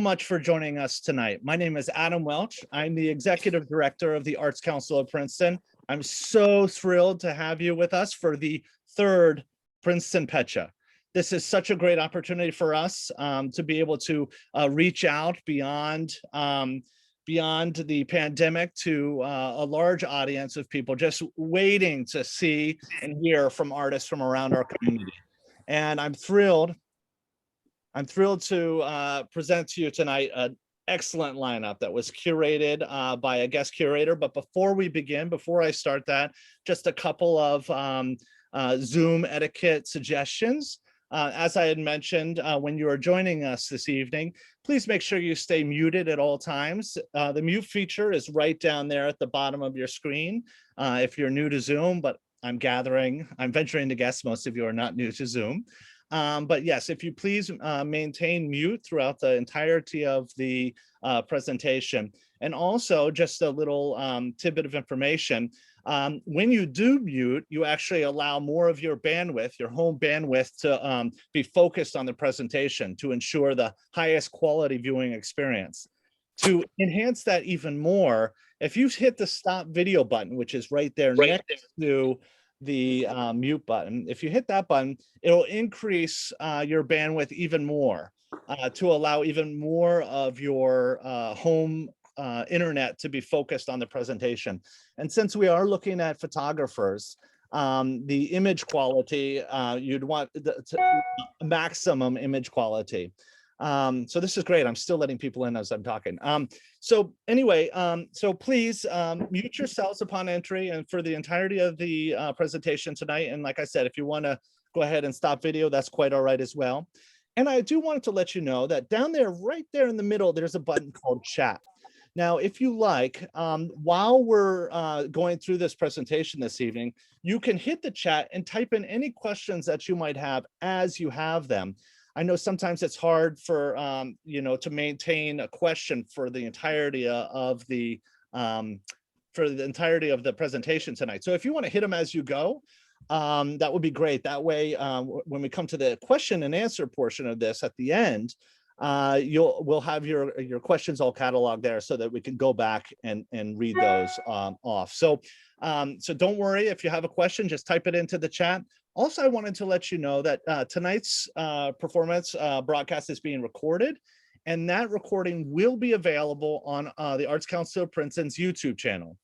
Much for joining us tonight. My name is Adam Welch. I'm the Executive Director of the Arts Council of Princeton. I'm so thrilled to have you with us for the third Princeton Pecha. This is such a great opportunity for us to be able to reach out beyond the pandemic to a large audience of people just waiting to see and hear from artists from around our community. And I'm thrilled to present to you tonight an excellent lineup that was curated by a guest curator. But before we begin, before I start that, just a couple of Zoom etiquette suggestions. As I had mentioned, when you are joining us this evening, please make sure you stay muted at all times. The mute feature is right down there at the bottom of your screen if you're new to Zoom, but I'm venturing to guess most of you are not new to Zoom. But yes, if you please maintain mute throughout the entirety of the presentation. And also just a little tidbit of information. When you do mute, you actually allow more of your bandwidth, your home bandwidth, to be focused on the presentation to ensure the highest quality viewing experience. To enhance that even more, if you hit the stop video button, which is right there next to the mute button, if you hit that button, it'll increase your bandwidth even more to allow even more of your home internet to be focused on the presentation. And since we are looking at photographers, the image quality, you'd want the maximum image quality. So this is great. I'm still letting people in as I'm talking. So anyway, so please mute yourselves upon entry and for the entirety of the presentation tonight. And like I said, if you want to go ahead and stop video, that's quite all right as well. And I do want to let you know that down there, right there in the middle, there's a button called chat. Now, if you like, while we're going through this presentation this evening, you can hit the chat and type in any questions that you might have as you have them. I know sometimes it's hard for, to maintain a question for the entirety of the presentation tonight. So if you want to hit them as you go, that would be great. That way, when we come to the question and answer portion of this at the end, we'll have your questions all cataloged there so that we can go back and read those off. So don't worry if you have a question, just type it into the chat. Also, I wanted to let you know that tonight's performance broadcast is being recorded, and that recording will be available on the Arts Council of Princeton's YouTube channel.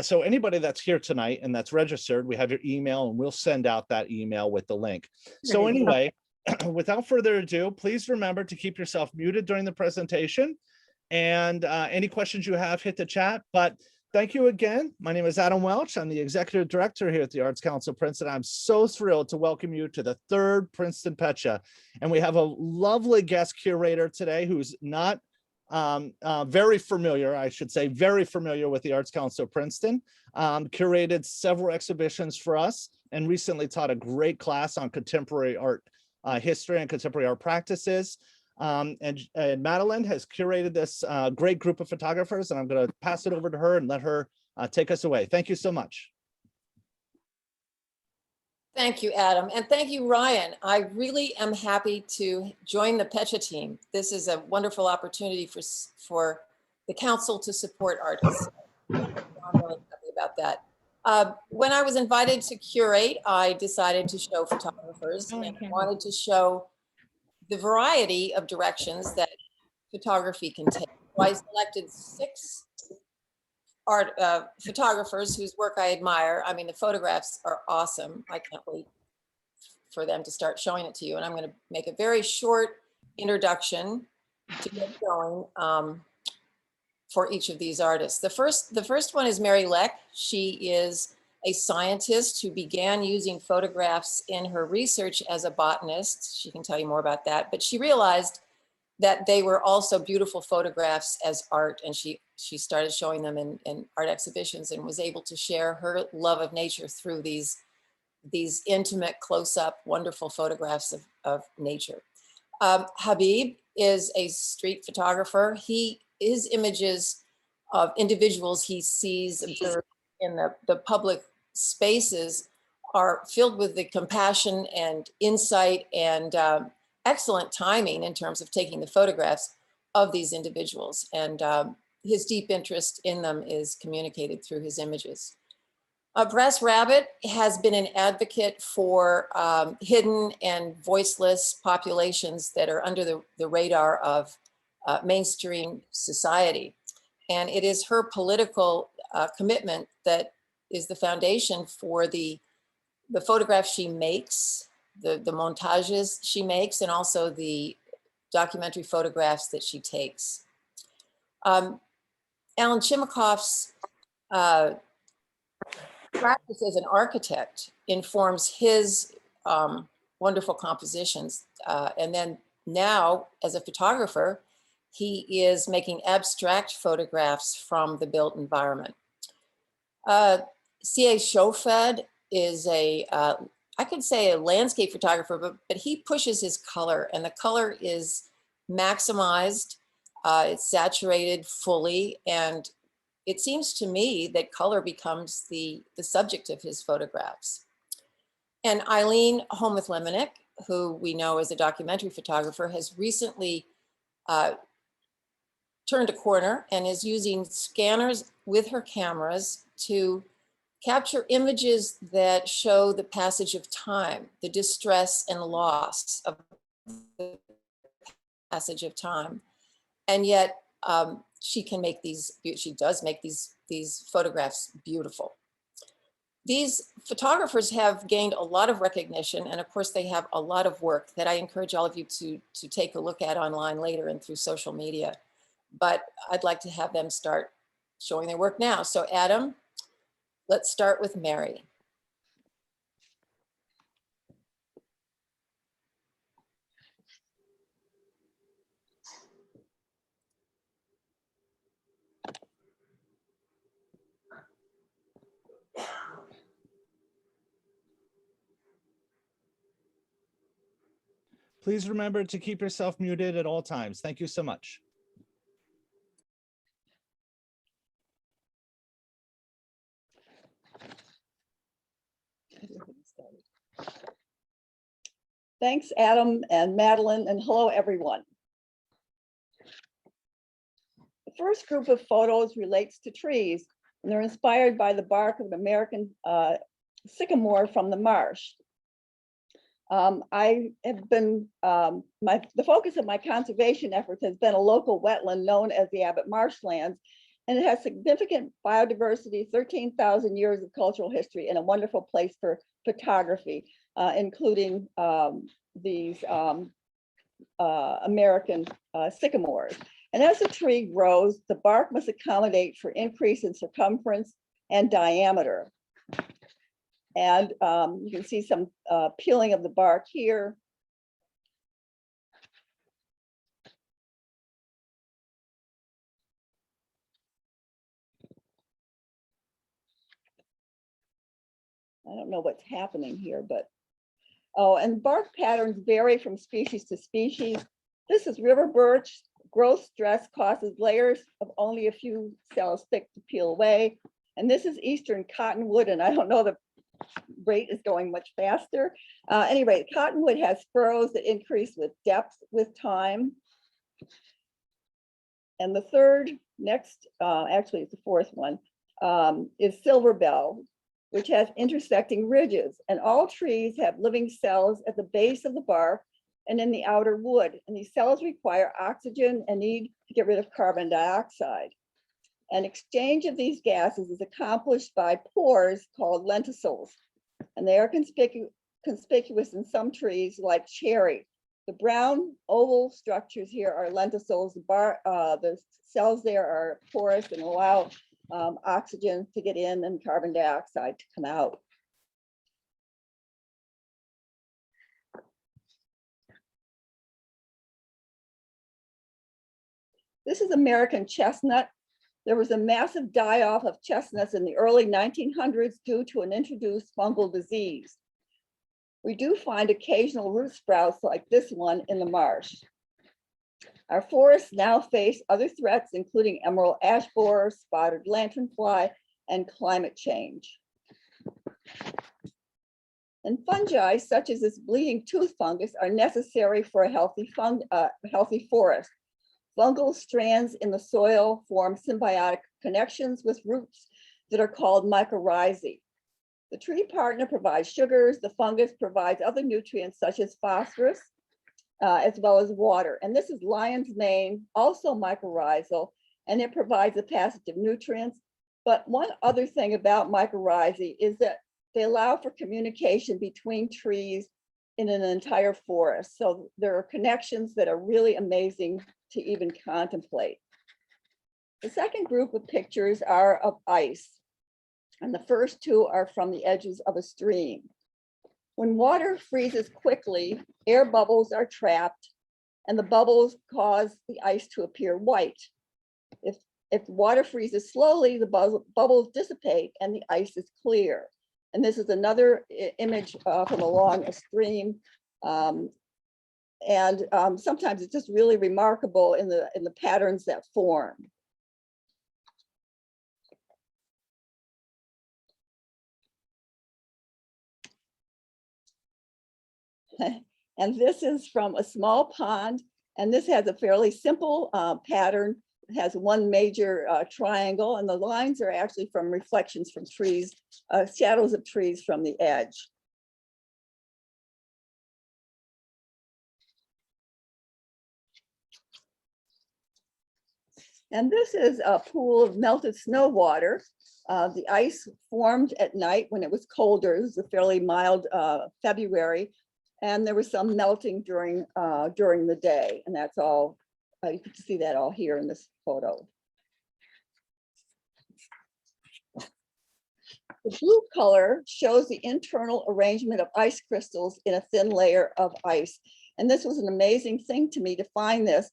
So anybody that's here tonight and that's registered, we have your email and we'll send out that email with the link. So anyway, without further ado, please remember to keep yourself muted during the presentation, and any questions you have, hit the chat. But thank you again. My name is Adam Welch. I'm the Executive Director here at the Arts Council of Princeton. I'm so thrilled to welcome you to the third Princeton Pecha. And we have a lovely guest curator today who's not very familiar, I should say, very familiar with the Arts Council of Princeton, curated several exhibitions for us, and recently taught a great class on contemporary art history and contemporary art practices. And Madelaine has curated this great group of photographers, and I'm going to pass it over to her and let her take us away. Thank you so much. Thank you, Adam, and thank you, Ryan. I really am happy to join the Pecha team. This is a wonderful opportunity for the council to support artists. I'm really happy about that. When I was invited to curate, I decided to show photographers and wanted to show the variety of directions that photography can take. So I selected 6 photographers whose work I admire. I mean, the photographs are awesome. I can't wait for them to start showing it to you. And I'm going to make a very short introduction to get going for each of these artists. The first one is Mary Leck. She is a scientist who began using photographs in her research as a botanist. She can tell you more about that, but she realized that they were also beautiful photographs as art, and she started showing them in art exhibitions and was able to share her love of nature through these intimate, close-up, wonderful photographs of nature. Habiyb is a street photographer. His images of individuals he sees observed in the public spaces are filled with the compassion and insight and excellent timing in terms of taking the photographs. of these individuals. And his deep interest in them is communicated through his images. Brass Rabbit has been an advocate for hidden and voiceless populations that are under the radar of mainstream society. And it is her political commitment that is the foundation for the photographs she makes, the montages she makes, and also the documentary photographs that she takes. Alan Chimacoff's practice as an architect informs his wonderful compositions. And then now, as a photographer, he is making abstract photographs from the built environment. C.a Shofed is I could say a landscape photographer, but he pushes his color, and the color is maximized, it's saturated fully, and it seems to me that color becomes the subject of his photographs. And Eileen Hohmuth-Lemonick, who we know as a documentary photographer, has recently turned a corner and is using scanners with her cameras to capture images that show the passage of time, the distress and loss of the passage of time. And yet she does make these photographs beautiful. These photographers have gained a lot of recognition, and of course they have a lot of work that I encourage all of you to take a look at online later and through social media. But I'd like to have them start showing their work now. So Adam, let's start with Mary. Please remember to keep yourself muted at all times. Thank you so much. Thanks, Adam and Madeleine, and hello, everyone. The first group of photos relates to trees, and they're inspired by the bark of an American sycamore from the marsh. I have been, the focus of my conservation efforts has been a local wetland known as the Abbott Marshlands, and it has significant biodiversity, 13,000 years of cultural history, and a wonderful place for photography, including these American sycamores. And as the tree grows, the bark must accommodate for increase in circumference and diameter. And you can see some peeling of the bark here. I don't know what's happening here, but, oh, and bark patterns vary from species to species. This is river birch. Growth stress causes layers of only a few cells thick to peel away. And this is eastern cottonwood, and I don't know, the rate is going much faster. Anyway, cottonwood has furrows that increase with depth with time. And the third, next, actually it's the fourth one, is silver bell, which has intersecting ridges. And all trees have living cells at the base of the bark and in the outer wood. And these cells require oxygen and need to get rid of carbon dioxide. An exchange of these gases is accomplished by pores called lenticels, and they are conspicuous in some trees like cherry. The brown oval structures here are lenticels. The cells there are porous and allow oxygen to get in and carbon dioxide to come out. This is American chestnut. There was a massive die-off of chestnuts in the early 1900s due to an introduced fungal disease. We do find occasional root sprouts like this one in the marsh. Our forests now face other threats, including emerald ash borer, spotted lanternfly, and climate change. And fungi, such as this bleeding tooth fungus, are necessary for a healthy forest. Fungal strands in the soil form symbiotic connections with roots that are called mycorrhizae. The tree partner provides sugars, the fungus provides other nutrients such as phosphorus, as well as water. And this is lion's mane, also mycorrhizal, and it provides a passage of nutrients. But one other thing about mycorrhizae is that they allow for communication between trees in an entire forest. So there are connections that are really amazing to even contemplate. The second group of pictures are of ice. And the first two are from the edges of a stream. When water freezes quickly, air bubbles are trapped and the bubbles cause the ice to appear white. If water freezes slowly, the bubbles dissipate and the ice is clear. And this is another image from along a stream. Sometimes it's just really remarkable in the patterns that form. And this is from a small pond, and this has a fairly simple pattern. It has one major triangle, and the lines are actually from reflections from trees, shadows of trees from the edge. And this is a pool of melted snow water. The ice formed at night when it was colder. It was a fairly mild February. And there was some melting during the day, and that's all. You can see that all here in this photo. The blue color shows the internal arrangement of ice crystals in a thin layer of ice. And this was an amazing thing to me to find this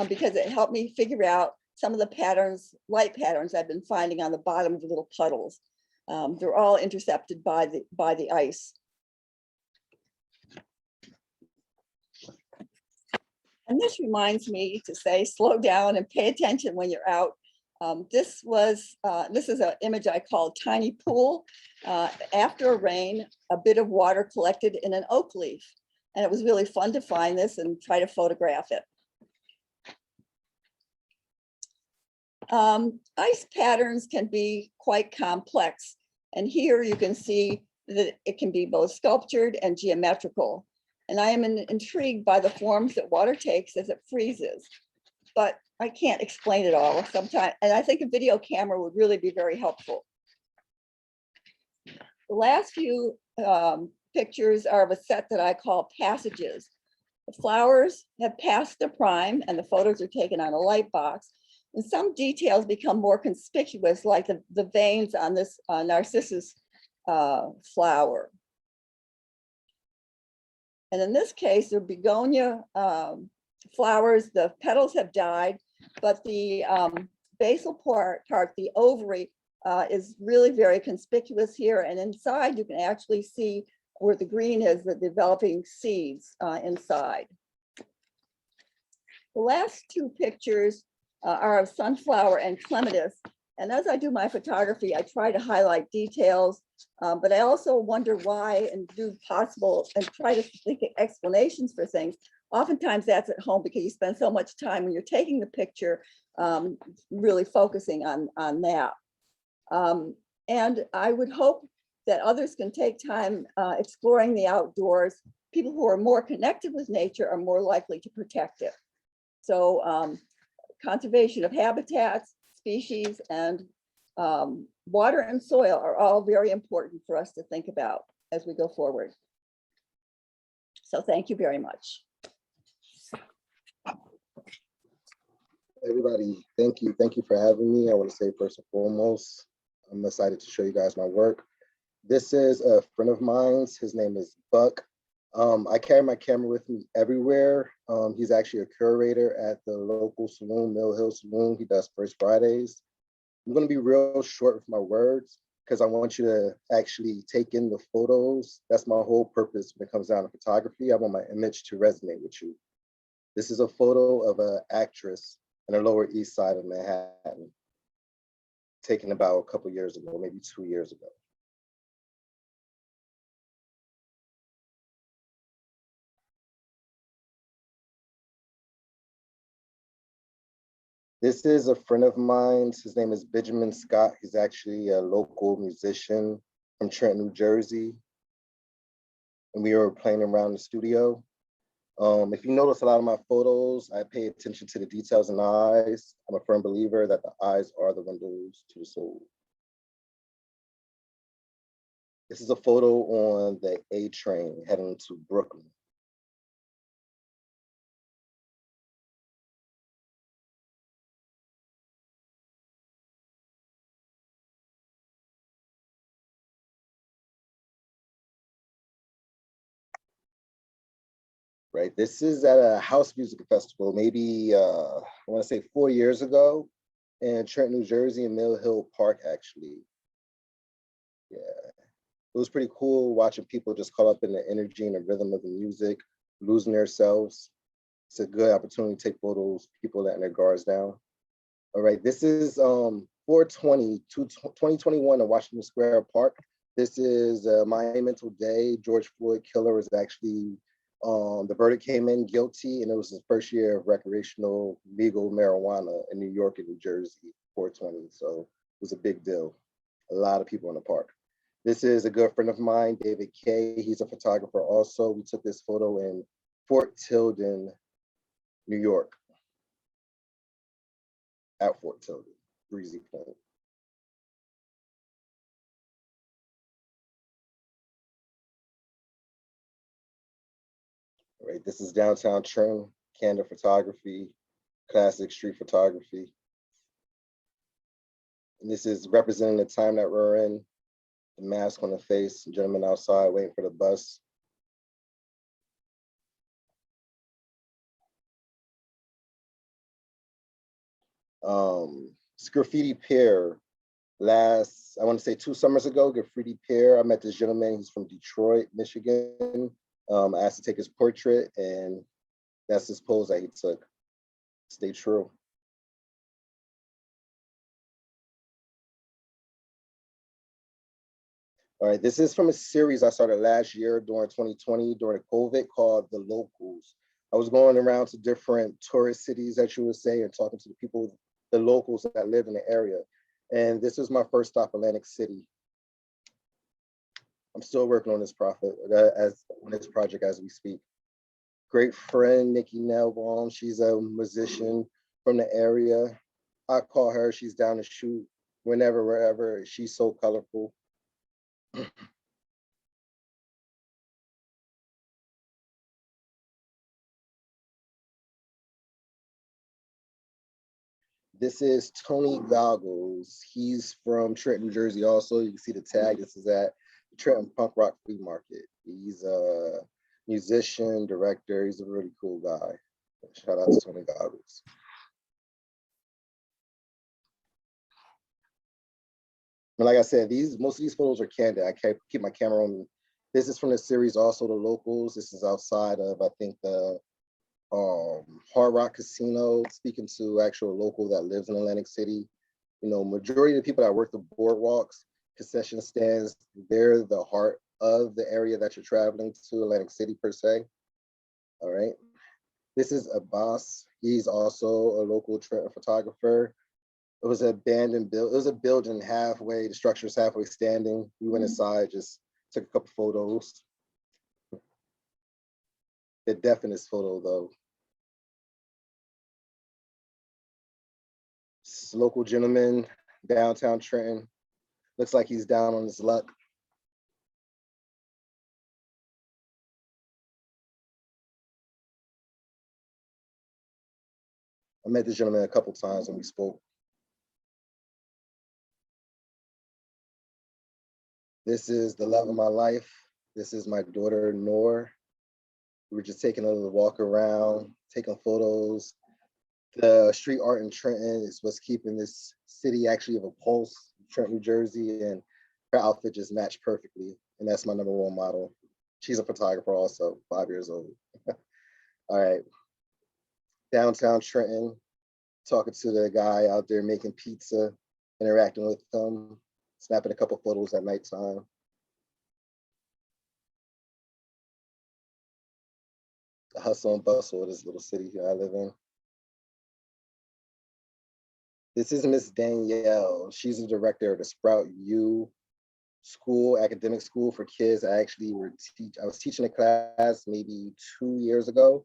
because it helped me figure out some of the patterns, light patterns I've been finding on the bottom of the little puddles. They're all intercepted by the ice. And this reminds me to say, slow down and pay attention when you're out. This is an image I call tiny pool. After a rain, a bit of water collected in an oak leaf. And it was really fun to find this and try to photograph it. Ice patterns can be quite complex. And here you can see that it can be both sculptured and geometrical. And I am intrigued by the forms that water takes as it freezes, but I can't explain it all sometimes. And I think a video camera would really be very helpful. The last few pictures are of a set that I call passages. The flowers have passed their prime and the photos are taken on a light box. And some details become more conspicuous, like the veins on this narcissus flower. And in this case, the begonia flowers, the petals have died, but the basal part, the ovary, is really very conspicuous here. And inside, you can actually see where the green is, the developing seeds inside. The last two pictures are of sunflower and clematis. And as I do my photography, I try to highlight details, but I also wonder why and do possible and try to think of explanations for things. Oftentimes that's at home because you spend so much time when you're taking the picture, really focusing on that. And I would hope that others can take time exploring the outdoors. People who are more connected with nature are more likely to protect it. So conservation of habitats, species, and water and soil are all very important for us to think about as we go forward. So thank you very much. Everybody, thank you. Thank you for having me. I want to say first and foremost, I'm excited to show you guys my work. This is a friend of mine's. His name is Buck. I carry my camera with me everywhere. He's actually a curator at the local saloon, Mill Hill Saloon. He does First Fridays. I'm going to be real short with my words because I want you to actually take in the photos. That's my whole purpose when it comes down to photography. I want my image to resonate with you. This is a photo of an actress in the Lower East Side of Manhattan, taken about a couple years ago, maybe 2 years ago. This is a friend of mine. His name is Benjamin Scott. He's actually a local musician from Trenton, New Jersey. And we were playing around the studio. If you notice a lot of my photos, I pay attention to the details in the eyes. I'm a firm believer that the eyes are the windows to the soul. This is a photo on the A train heading to Brooklyn. Right, this is at a house music festival, maybe I want to say 4 years ago in Trenton, New Jersey, in Mill Hill Park, actually. Yeah, it was pretty cool watching people just caught up in the energy and the rhythm of the music, losing themselves. It's a good opportunity to take photos, people letting their guards down. All right, this is 4/20, 2021 in Washington Square Park. This is a monumental day. George Floyd killer is actually, the verdict came in guilty, and it was his first year of recreational legal marijuana in New York and New Jersey, 4/20. So it was a big deal. A lot of people in the park. This is a good friend of mine, David Kay. He's a photographer also. We took this photo in Fort Tilden, New York, at Fort Tilden, Breezy Point. All right, this is downtown Trenton, candid photography, classic street photography. And this is representing the time that we're in, the mask on the face, gentlemen outside waiting for the bus. It's Graffiti Pier. I want to say 2 summers ago, Graffiti Pier, I met this gentleman, he's from Detroit, Michigan. I asked to take his portrait, and that's his pose that he took. Stay true. All right, this is from a series I started last year during 2020, during COVID, called The Locals. I was going around to different tourist cities, that you would say, and talking to the people, the locals that live in the area. And this was my first stop, Atlantic City. I'm still working on this project as we speak. Great friend, Nikki Nelbaum. She's a musician from the area. I call her, she's down to shoot whenever, wherever. She's so colorful. This is Tony Goggles. He's from Trenton, Jersey also. You can see the tag. This is at the Trenton Punk Rock Flea Market. He's a musician, director. He's a really cool guy. Shout out to Tony Goggles. And like I said, most of these photos are candid. I can't keep my camera on me. This is from the series also, The Locals. This is outside of, I think, the Hard Rock Casino, speaking to actual local that lives in Atlantic City. You know, majority of the people that work the boardwalks, concession stands, they're the heart of the area that you're traveling to, Atlantic City per se. All right. This is Abbas. He's also a local Trenton photographer. It was an abandoned building. It was a building halfway, the structure is halfway standing. We went inside, just took a couple photos. The definite photo though. This local gentleman, downtown Trenton. Looks like he's down on his luck. I met this gentleman a couple times when we spoke. This is the love of my life. This is my daughter, Noor. We were just taking a little walk around, taking photos. The street art in Trenton is what's keeping this city actually of a pulse, Trenton, New Jersey, and her outfit just matched perfectly. And that's my #1 model. She's a photographer also, 5 years old. All right, downtown Trenton, talking to the guy out there making pizza, interacting with them, snapping a couple photos at nighttime. The hustle and bustle of this little city here I live in. This is Miss Danielle. She's the director of the Sprout U school, academic school for kids. I was teaching a class maybe 2 years ago.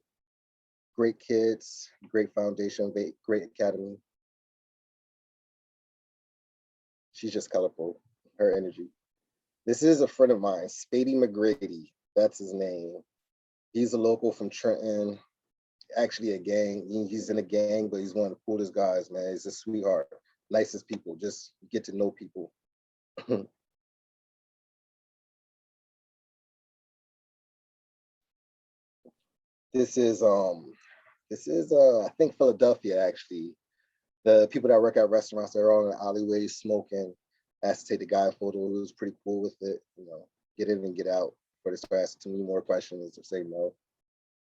Great kids, great foundation, great academy. She's just colorful, her energy. This is a friend of mine, Spady McGrady. That's his name. He's a local from Trenton, actually a gang. He's in a gang, but he's one of the coolest guys, man. He's a sweetheart, nicest people, just get to know people. This is I think Philadelphia, actually. The people that work at restaurants, they're all in the alleyways smoking. I asked to take the guy photo. He was pretty cool with it, you know, get in and get out. But it's asking too many more questions or say no.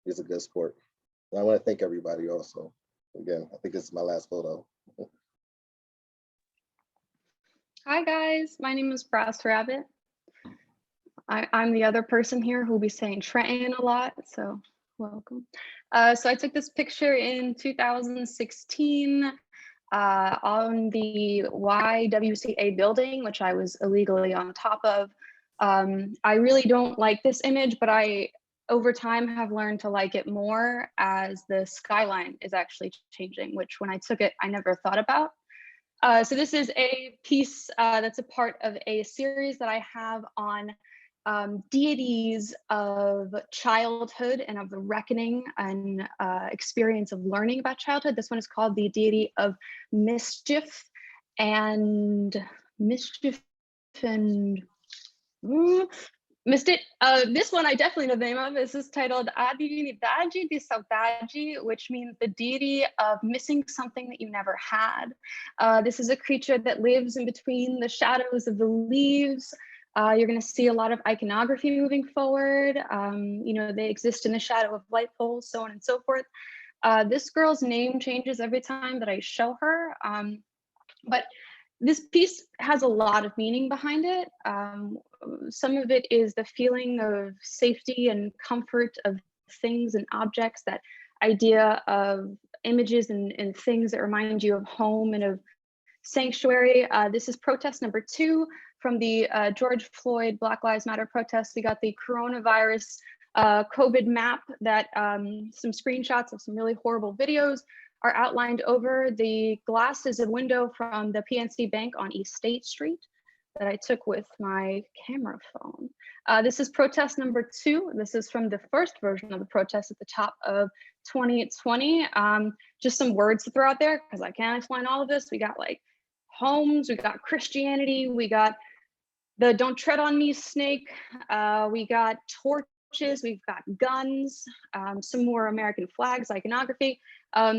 He's a good sport. And I want to thank everybody also. Again, I think this is my last photo. Hi guys, my name is Brass Rabbit. I'm the other person here who will be saying Trenton a lot, so welcome. So I took this picture in 2016 on the YWCA building, which I was illegally on top of. I really don't like this image, but I, over time, have learned to like it more as the skyline is actually changing, which when I took it, I never thought about. So this is a piece that's a part of a series that I have on deities of childhood and of the reckoning and experience of learning about childhood. This one is called the deity of mischief and missed it. This one I definitely know the name of. This is titled Adivinidade de Saudade, which means the deity of missing something that you never had. This is a creature that lives in between the shadows of the leaves. You're going to see a lot of iconography moving forward. You know, they exist in the shadow of light poles, so on and so forth. This girl's name changes every time that I show her. But this piece has a lot of meaning behind it. Some of it is the feeling of safety and comfort of things and objects, that idea of images and things that remind you of home and of sanctuary. This is protest number 2 from the George Floyd Black Lives Matter protests. We got the coronavirus COVID map that some screenshots of some really horrible videos are outlined over. The glass is a window from the PNC Bank on East State Street that I took with my camera phone. This is protest number 2. This is from the first version of the protest at the top of 2020. Just some words to throw out there because I can't explain all of this. We got like homes, we got Christianity, we got the don't tread on me snake, we got torches, we've got guns, some more American flags, iconography.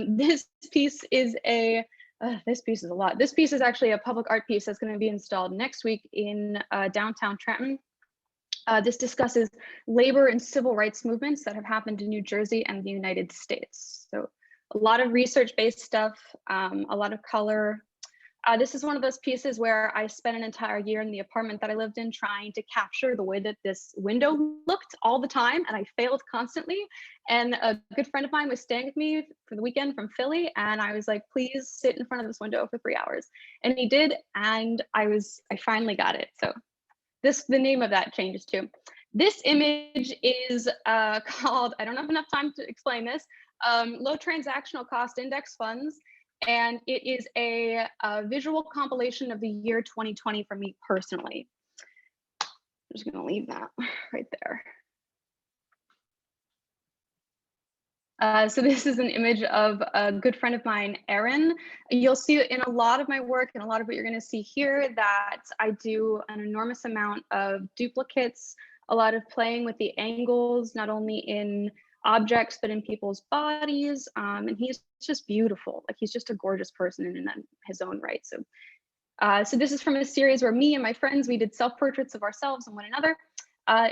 This piece is a lot. This piece is actually a public art piece that's going to be installed next week in downtown Trenton. This discusses labor and civil rights movements that have happened in New Jersey and the United States. So a lot of research-based stuff, a lot of color. This is one of those pieces where I spent an entire year in the apartment that I lived in trying to capture the way that this window looked all the time, and I failed constantly. And a good friend of mine was staying with me for the weekend from Philly, and I was like, please sit in front of this window for 3 hours. And he did, and I finally got it. So the name of that changes too. This image is called, I don't have enough time to explain this, low transactional cost index funds. And it is a visual compilation of the year 2020 for me personally. I'm just gonna leave that right there. So this is an image of a good friend of mine, Erin. You'll see in a lot of my work and a lot of what you're gonna see here that I do an enormous amount of duplicates, a lot of playing with the angles, not only in objects, but in people's bodies. And he's just beautiful. Like, he's just a gorgeous person in his own right. So this is from a series where me and my friends, we did self-portraits of ourselves and one another.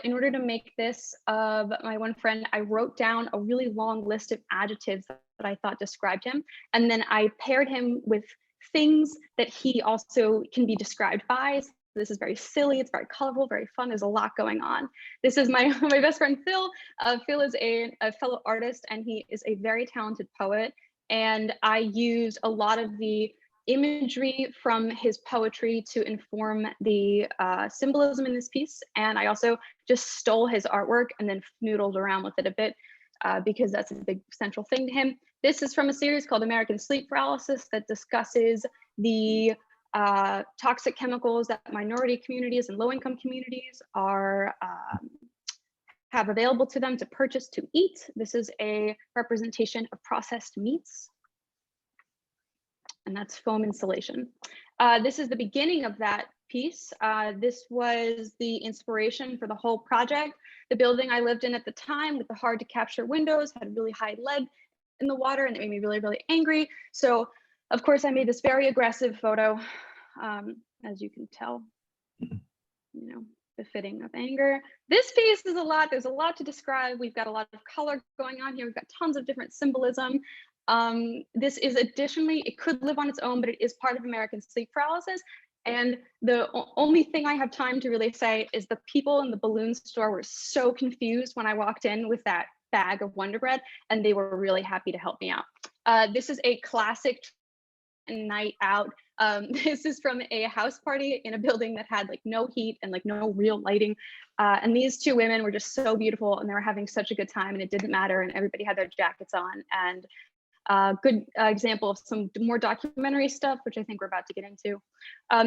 In order to make this of my one friend, I wrote down a really long list of adjectives that I thought described him. And then I paired him with things that he also can be described by. This is very silly, it's very colorful, very fun. There's a lot going on. This is my best friend, Phil. Phil is a fellow artist, and he is a very talented poet. And I used a lot of the imagery from his poetry to inform the symbolism in this piece. And I also just stole his artwork and then noodled around with it a bit because that's a big central thing to him. This is from a series called American Sleep Paralysis that discusses the toxic chemicals that minority communities and low-income communities are have available to them to purchase to eat. This is a representation of processed meats, and that's foam insulation. This is the beginning of that piece. This was the inspiration for the whole project. The building I lived in at the time with the hard to capture windows had really high lead in the water, and it made me really, really angry. So of course I made this very aggressive photo, as you can tell, you know, befitting of anger. This piece is a lot, there's a lot to describe. We've got a lot of color going on here. We've got tons of different symbolism. This is additionally, it could live on its own, but it is part of American Sleep Paralysis. And the only thing I have time to really say is the people in the balloon store were so confused when I walked in with that bag of Wonder Bread, and they were really happy to help me out. This is a classic night out. This is from a house party in a building that had like no heat and like no real lighting. And these two women were just so beautiful, and they were having such a good time, and it didn't matter, and everybody had their jackets on. And good example of some more documentary stuff, which I think we're about to get into.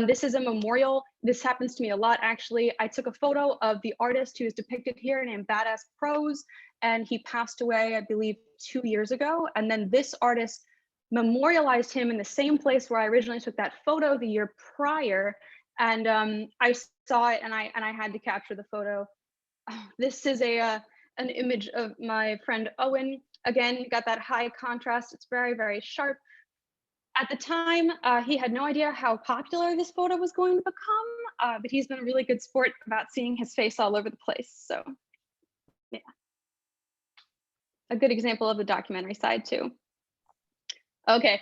This is a memorial. This happens to me a lot, actually. I took a photo of the artist who is depicted here named Badass Prose, and he passed away, I believe, 2 years ago. And then this artist memorialized him in the same place where I originally took that photo the year prior. And I saw it, and I had to capture the photo. Oh, this is an image of my friend Owen. Again, you got that high contrast. It's very, very sharp. At the time, he had no idea how popular this photo was going to become, but he's been a really good sport about seeing his face all over the place. So yeah, a good example of the documentary side too. Okay,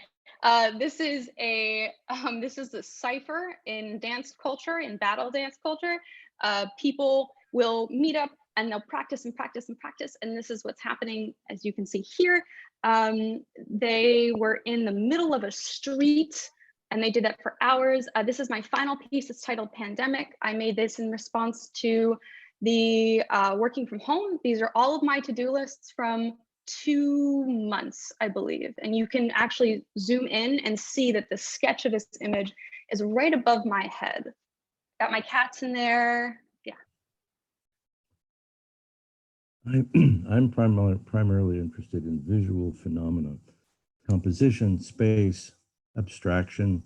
this is the cipher in dance culture, in battle dance culture. People will meet up and they'll practice and practice and practice. And this is what's happening, as you can see here. They were in the middle of a street and they did that for hours. This is my final piece. It's titled Pandemic. I made this in response to the working from home. These are all of my to-do lists from 2 months, I believe. And you can actually zoom in and see that the sketch of this image is right above my head. Got my cats in there. I'm primarily interested in visual phenomena, composition, space, abstraction.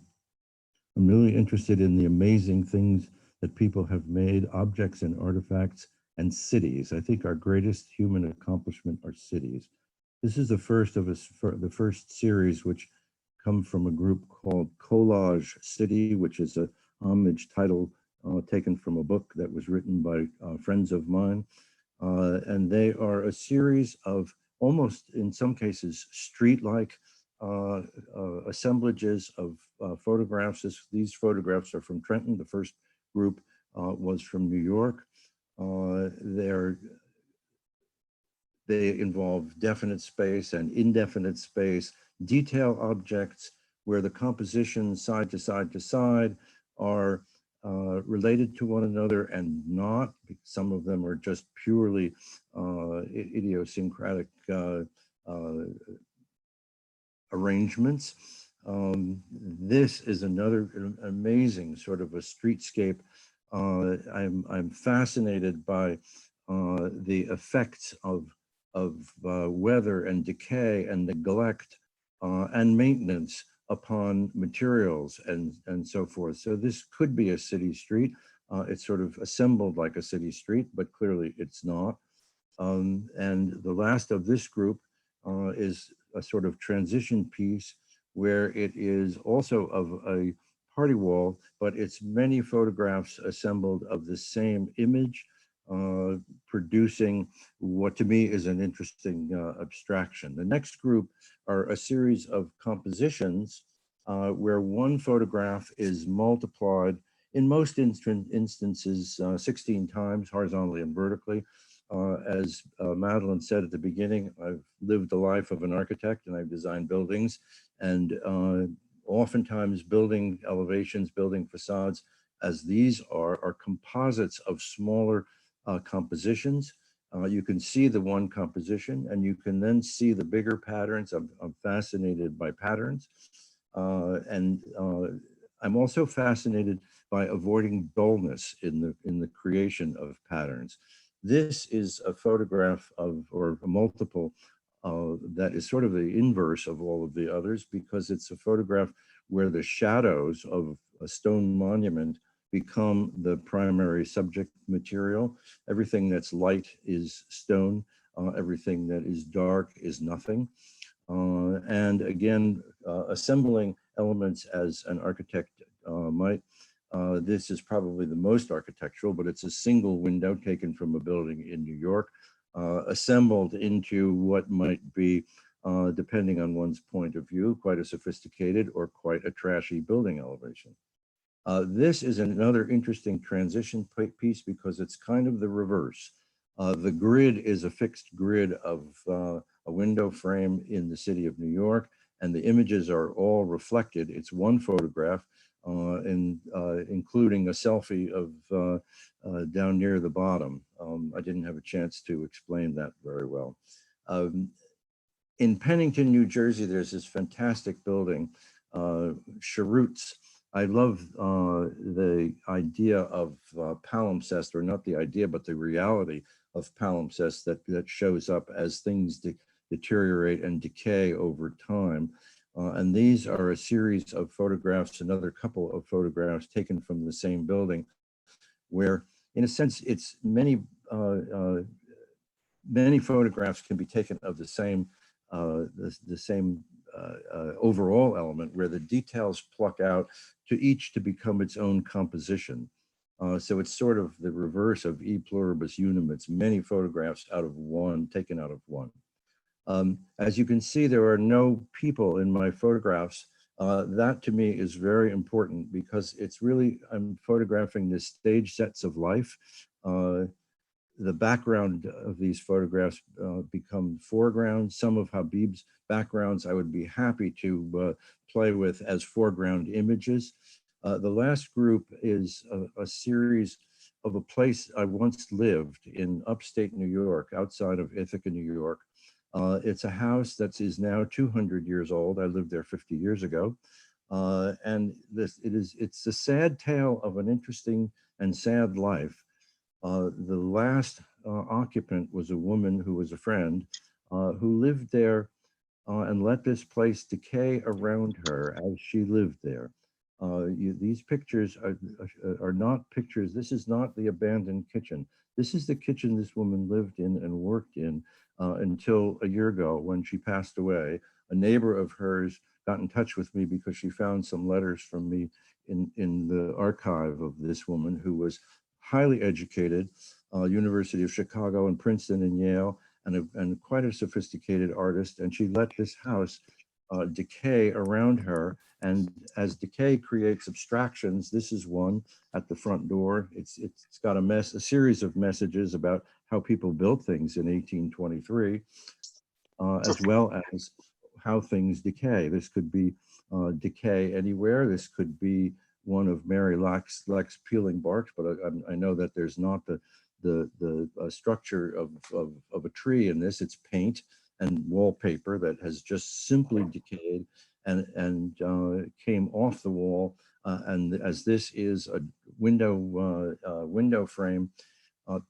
I'm really interested in the amazing things that people have made, objects and artifacts, and cities. I think our greatest human accomplishment are cities. This is the first of us, the first series, which come from a group called Collage City, which is a homage title taken from a book that was written by friends of mine. And they are a series of almost, in some cases, street-like assemblages of photographs. These photographs are from Trenton. The first group was from New York. They involve definite space and indefinite space, detail objects where the compositions side to side to side are related to one another and not. Some of them are just purely idiosyncratic arrangements. This is another amazing sort of a streetscape. I'm fascinated by the effects of weather and decay and neglect and maintenance upon materials and so forth. So this could be a city street. It's sort of assembled like a city street, but clearly it's not. And the last of this group is a sort of transition piece where it is also of a party wall, but it's many photographs assembled of the same image, producing what to me is an interesting abstraction. The next group are a series of compositions where one photograph is multiplied in most instances 16 times horizontally and vertically. As Madelaine said at the beginning, I've lived the life of an architect and I've designed buildings, and oftentimes building elevations, building facades, as these are composites of smaller compositions. You can see the one composition and you can then see the bigger patterns. I'm fascinated by patterns. I'm also fascinated by avoiding dullness in the creation of patterns. This is a photograph of, or a multiple, that is sort of the inverse of all of the others, because it's a photograph where the shadows of a stone monument become the primary subject material. Everything that's light is stone. Everything that is dark is nothing. And again, assembling elements as an architect might. This is probably the most architectural, but it's a single window taken from a building in New York, assembled into what might be, depending on one's point of view, quite a sophisticated or quite a trashy building elevation. This is another interesting transition piece because it's kind of the reverse. The grid is a fixed grid of a window frame in the city of New York, and the images are all reflected. It's one photograph, including a selfie of down near the bottom. I didn't have a chance to explain that very well. In Pennington, New Jersey, there's this fantastic building, Cherut's. I love the idea of palimpsest, or not the idea, but the reality of palimpsest that shows up as things deteriorate and decay over time. And these are a series of photographs, another couple of photographs taken from the same building, where in a sense, it's many photographs can be taken of the same overall element, where the details pluck out to each to become its own composition. So it's sort of the reverse of e pluribus unum. It's many photographs out of one, taken out of one. As you can see, there are no people in my photographs. That to me is very important because it's really, I'm photographing the stage sets of life. The background of these photographs become foreground. Some of Habiyb's backgrounds I would be happy to play with as foreground images. The last group is a series of a place I once lived in upstate New York, outside of Ithaca, New York. It's a house that is now 200 years old. I lived there 50 years ago. And it's a sad tale of an interesting and sad life. The last occupant was a woman who was a friend who lived there and let this place decay around her as she lived there. These pictures are not pictures. This is not the abandoned kitchen. This is the kitchen this woman lived in and worked in until a year ago when she passed away. A neighbor of hers got in touch with me because she found some letters from me in the archive of this woman, who was highly educated, University of Chicago and Princeton and Yale, and quite a sophisticated artist. And she let this house decay around her. And as decay creates abstractions, this is one at the front door. It's got a series of messages about how people built things in 1823, as well as how things decay. This could be decay anywhere. This could be one of Mary Leck's peeling barks, but I know that there's not the structure of a tree in this. It's paint and wallpaper that has just simply decayed and came off the wall. And as this is a window frame,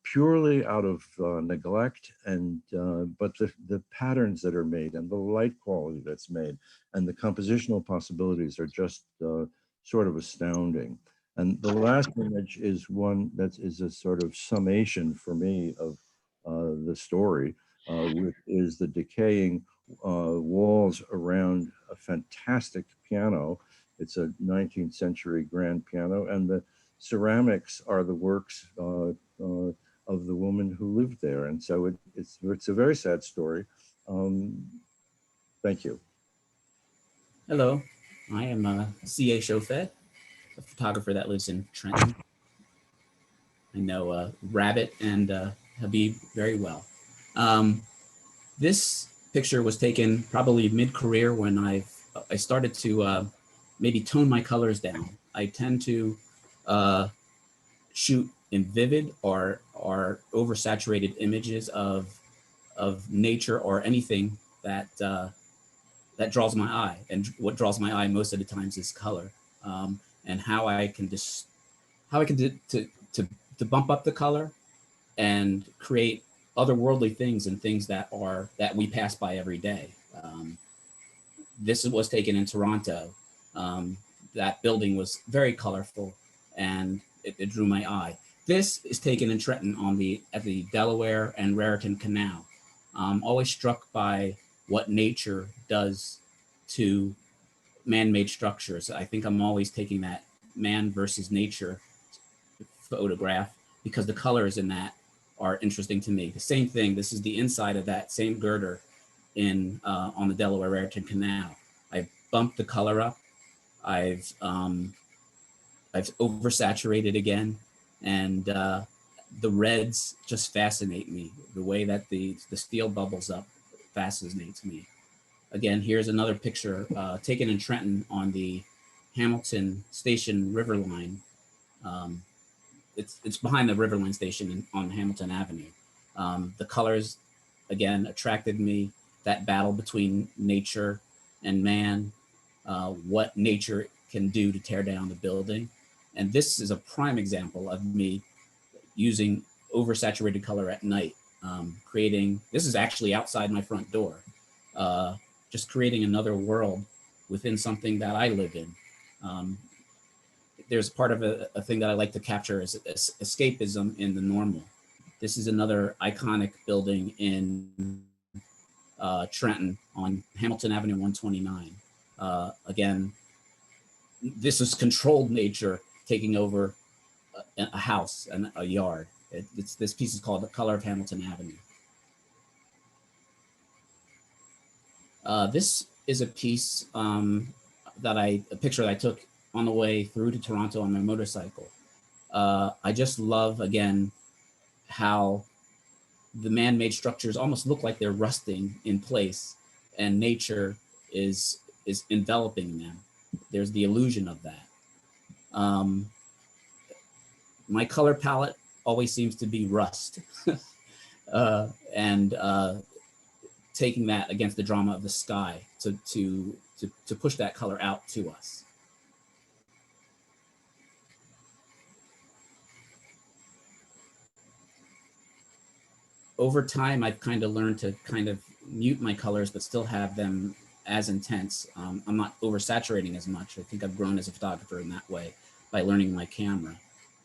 purely out of neglect, and but the patterns that are made and the light quality that's made and the compositional possibilities are just sort of astounding. And the last image is one that is a sort of summation for me of the story, which is the decaying walls around a fantastic piano. It's a 19th century grand piano, and the ceramics are the works of the woman who lived there. And so it's a very sad story. Thank you. Hello, I am C.a Shofed, a photographer that lives in Trenton. I know Rabbit and Habiyb very well. This picture was taken probably mid-career when I started to maybe tone my colors down. I tend to shoot in vivid or oversaturated images of nature or anything that that draws my eye. And what draws my eye most of the times is color, and how I can to bump up the color and create otherworldly things and things that we pass by every day. This was taken in Toronto. That building was very colorful, and it drew my eye. This is taken in Trenton at the Delaware and Raritan Canal. I'm always struck by what nature does to man-made structures. I think I'm always taking that man versus nature photograph because the colors in that are interesting to me. The same thing, this is the inside of that same girder on the Delaware Raritan Canal. I've bumped the color up. I've oversaturated again, and the reds just fascinate me. The way that the steel bubbles up fascinates me. Again, here's another picture taken in Trenton on the Hamilton Station River Line. It's behind the River Line station on Hamilton Avenue. The colors, again, attracted me. That battle between nature and man, what nature can do to tear down the building. And this is a prime example of me using oversaturated color at night, this is actually outside my front door, just creating another world within something that I live in. There's part of a thing that I like to capture is escapism in the normal. This is another iconic building in Trenton on Hamilton Avenue 129. Again, this is controlled nature taking over a house and a yard. This piece is called The Color of Hamilton Avenue. This is a piece a picture that I took on the way through to Toronto on my motorcycle. I just love, again, how the man-made structures almost look like they're rusting in place, and nature is enveloping them. There's the illusion of that. My color palette always seems to be rust, and taking that against the drama of the sky to push that color out to us. Over time, I've kind of learned to kind of mute my colors, but still have them as intense. I'm not oversaturating as much. I think I've grown as a photographer in that way by learning my camera.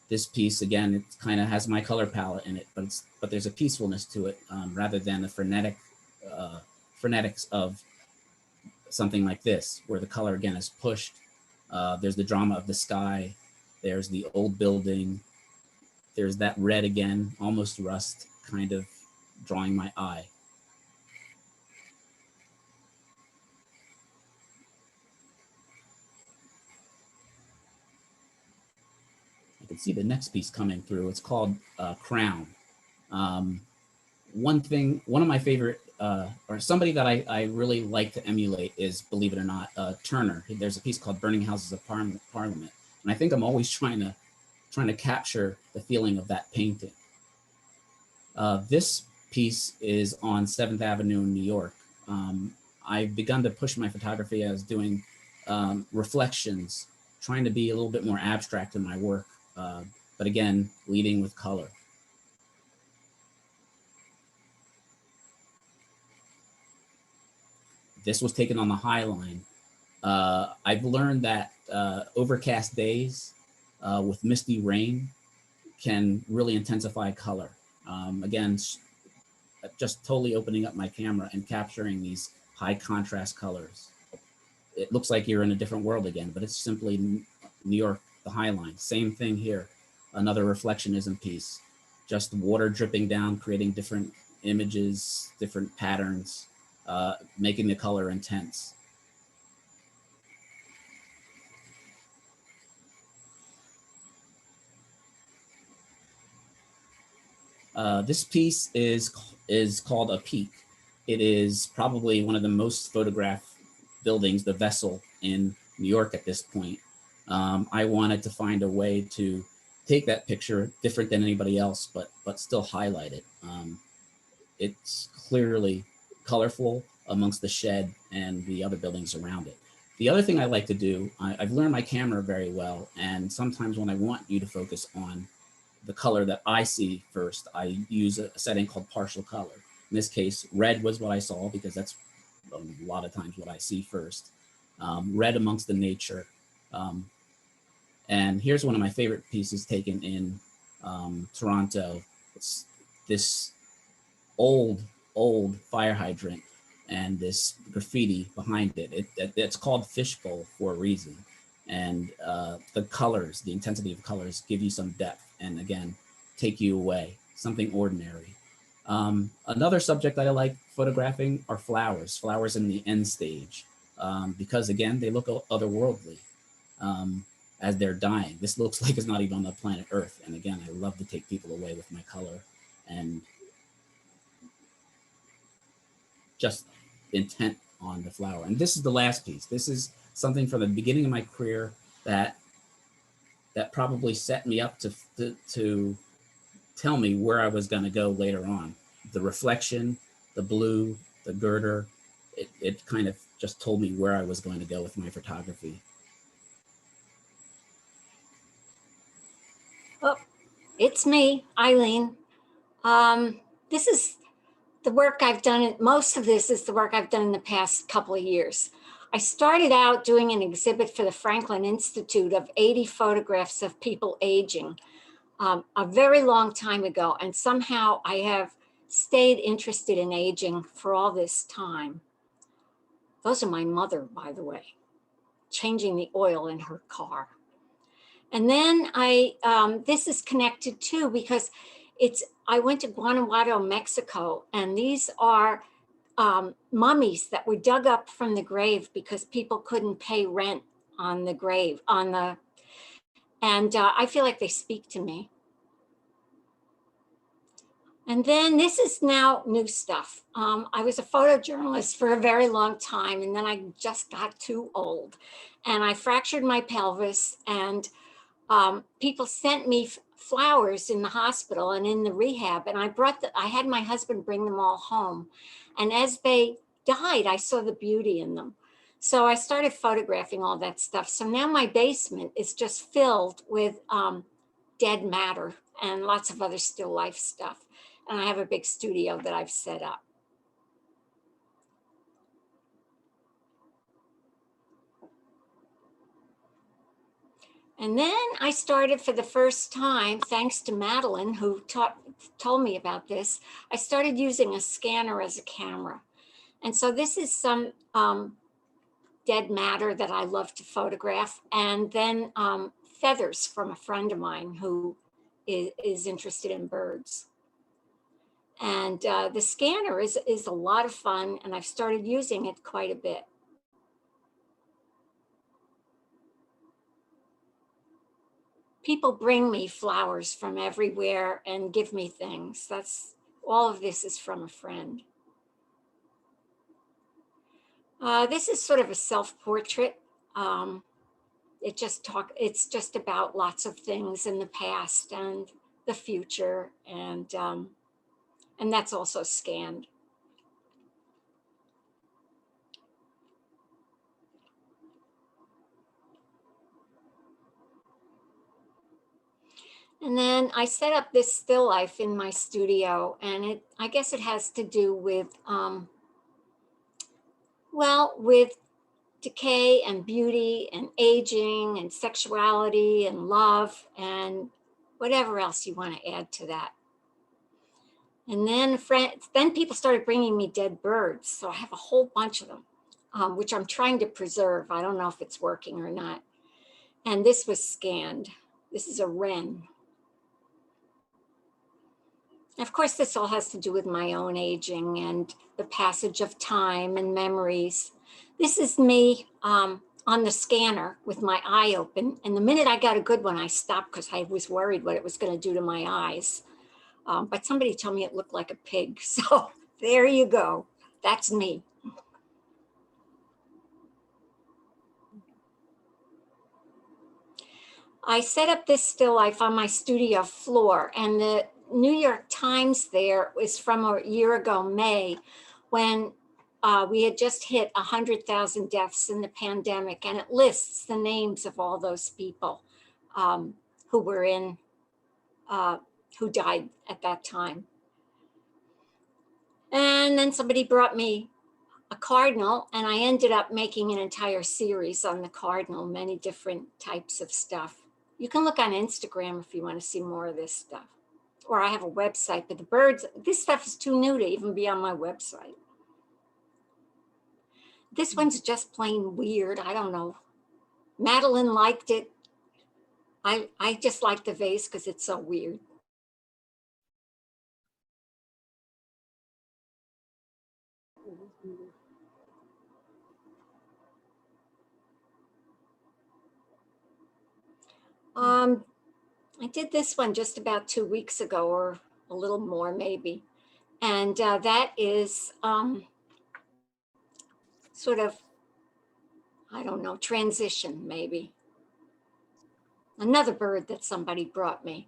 This piece, again, it kind of has my color palette in it, but there's a peacefulness to it rather than the frenetics of something like this, where the color again is pushed. There's the drama of the sky. There's the old building. There's that red again, almost rust, kind of drawing my eye. You can see the next piece coming through. It's called Crown. One of my favorite, or somebody that I really like to emulate is, believe it or not, Turner. There's a piece called Burning Houses of Parliament. And I think I'm always trying to capture the feeling of that painting. This piece is on 7th Avenue in New York. I've begun to push my photography as doing reflections, trying to be a little bit more abstract in my work, but again, leading with color. This was taken on the High Line. I've learned that overcast days with misty rain can really intensify color. Again, just totally opening up my camera and capturing these high contrast colors. It looks like you're in a different world again, but it's simply New York, the High Line. Same thing here, another reflectionism piece, just water dripping down, creating different images, different patterns, making the color intense. This piece is called A Peak. It is probably one of the most photographed buildings, the vessel in New York at this point. I wanted to find a way to take that picture different than anybody else, but still highlight it. It's clearly colorful amongst the shed and the other buildings around it. The other thing I like to do, I've learned my camera very well, and sometimes when I want you to focus on the color that I see first, I use a setting called partial color. In this case, red was what I saw because that's a lot of times what I see first. Red amongst the nature. And here's one of my favorite pieces taken in Toronto. It's this old fire hydrant and this graffiti behind it. It's called Fishbowl for a reason. And the colors, the intensity of colors give you some depth and again, take you away, something ordinary. Another subject that I like photographing are flowers in the end stage, because again, they look otherworldly as they're dying. This looks like it's not even on the planet Earth. And again, I love to take people away with my color and just intent on the flower. And this is the last piece. This is something from the beginning of my career that probably set me up to tell me where I was going to go later on. The reflection, the blue, the girder, it kind of just told me where I was going to go with my photography. Oh, it's me, Eileen. This is the work I've done. Most of this is the work I've done in the past couple of years. I started out doing an exhibit for the Franklin Institute of 80 photographs of people aging a very long time ago. And somehow I have stayed interested in aging for all this time. Those are my mother, by the way, changing the oil in her car. And then this is connected too, because I went to Guanajuato, Mexico, and these are mummies that were dug up from the grave because people couldn't pay rent on the grave, and I feel like they speak to me. And then this is now new stuff. I was a photojournalist for a very long time, and then I just got too old and I fractured my pelvis, and people sent me flowers in the hospital and in the rehab, and I had my husband bring them all home. And as they died, I saw the beauty in them. So I started photographing all that stuff. So now my basement is just filled with dead matter and lots of other still life stuff. And I have a big studio that I've set up. And then I started for the first time, thanks to Madelaine, who told me about this, I started using a scanner as a camera. And so this is some dead matter that I love to photograph, and then feathers from a friend of mine who is interested in birds. And the scanner is a lot of fun, and I've started using it quite a bit. People bring me flowers from everywhere and give me things. All of this is from a friend. This is sort of a self-portrait. It's just about lots of things in the past and the future, and that's also scanned. And then I set up this still life in my studio, and I guess it has to do with, with decay and beauty and aging and sexuality and love and whatever else you want to add to that. And then people started bringing me dead birds. So I have a whole bunch of them, which I'm trying to preserve. I don't know if it's working or not. And this was scanned. This is a wren. Of course, this all has to do with my own aging and the passage of time and memories. This is me on the scanner with my eye open. And the minute I got a good one, I stopped because I was worried what it was going to do to my eyes. But somebody told me it looked like a pig. So there you go. That's me. I set up this still life on my studio floor, and the New York Times there is from a year ago, May, when we had just hit 100,000 deaths in the pandemic, and it lists the names of all those people who were in, who died at that time. And then somebody brought me a cardinal, and I ended up making an entire series on the cardinal, many different types of stuff. You can look on Instagram if you want to see more of this stuff. Or I have a website, but the birds, this stuff is too new to even be on my website. This one's just plain weird. I don't know. Madelaine liked it. I just like the vase because it's so weird. I did this one just about 2 weeks ago, or a little more maybe. And that is sort of, I don't know, transition maybe. Another bird that somebody brought me.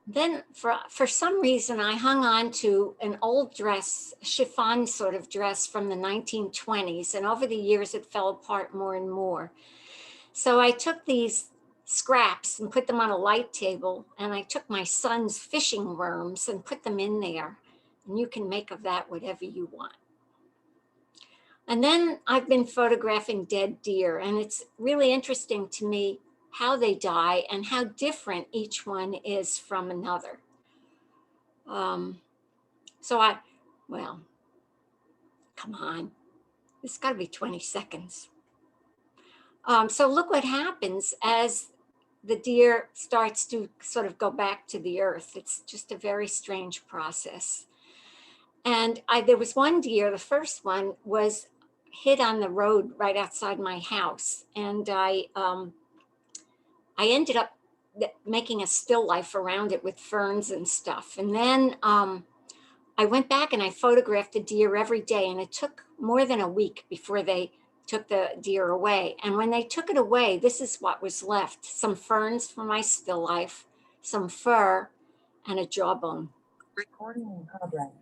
Then for some reason, I hung on to an old dress, chiffon sort of dress from the 1920s. And over the years, it fell apart more and more. So I took these scraps and put them on a light table, and I took my son's fishing worms and put them in there. And you can make of that whatever you want. And then I've been photographing dead deer, and it's really interesting to me how they die and how different each one is from another. Well, come on, it's gotta be 20 seconds. So look what happens as the deer starts to sort of go back to the earth. It's just a very strange process. And there was one deer, the first one was hit on the road right outside my house. And I ended up making a still life around it with ferns and stuff. And then I went back and I photographed the deer every day, and it took more than a week before they took the deer away. And when they took it away, this is what was left: some ferns for my still life, some fur, and a jawbone. Recording in progress.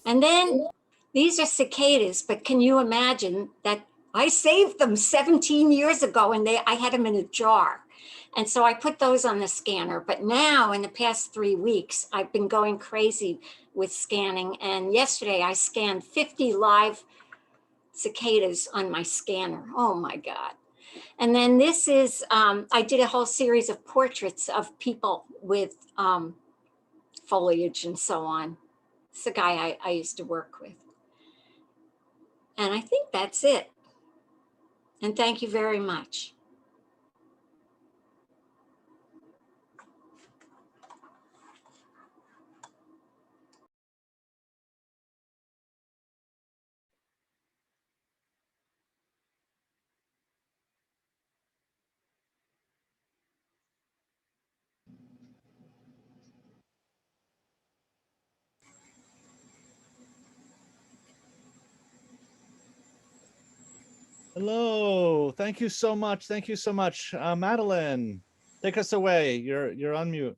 And then these are cicadas, but can you imagine that I saved them 17 years ago, and I had them in a jar. And so I put those on the scanner. But now in the past 3 weeks, I've been going crazy with scanning. And yesterday I scanned 50 live cicadas on my scanner. Oh my God. And then this is, I did a whole series of portraits of people with foliage and so on. It's a guy I used to work with. And I think that's it. And thank you very much. Hello, thank you so much. Thank you so much. Madelaine, take us away. You're on mute.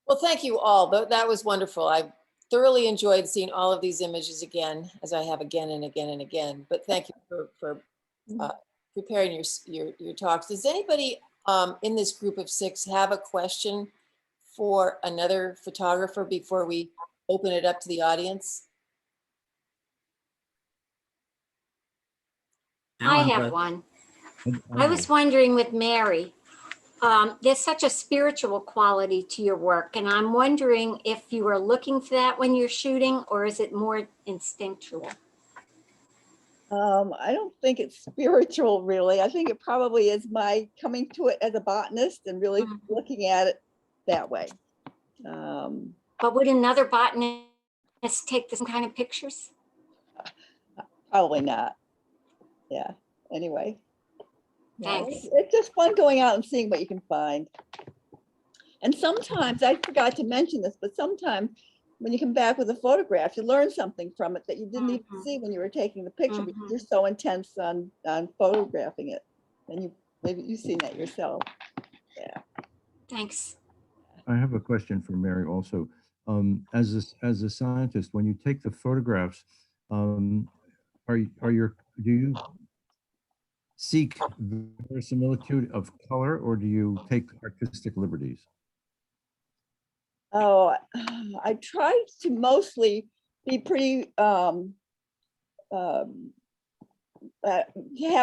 Well, thank you all. That was wonderful. I thoroughly enjoyed seeing all of these images again, as I have again and again and again. But thank you for preparing your talks. Does anybody in this group of 6 have a question for another photographer before we open it up to the audience? I have one. I was wondering with Mary, there's such a spiritual quality to your work, and I'm wondering if you are looking for that when you're shooting, or is it more instinctual? I don't think it's spiritual, really. I think it probably is my coming to it as a botanist and really looking at it that way. But would another botanist take the same kind of pictures? Probably not. Yeah, anyway. Thanks. It's just fun going out and seeing what you can find. And sometimes, I forgot to mention this, but sometimes when you come back with a photograph, you learn something from it that you didn't even Mhm. see when you were taking the picture because Mhm. you're so intense on photographing it. And maybe you've seen that yourself. Yeah. Thanks. I have a question for Mary also. As a scientist, when you take the photographs, do you seek verisimilitude of color, or do you take artistic liberties? Oh, I try to mostly be pretty have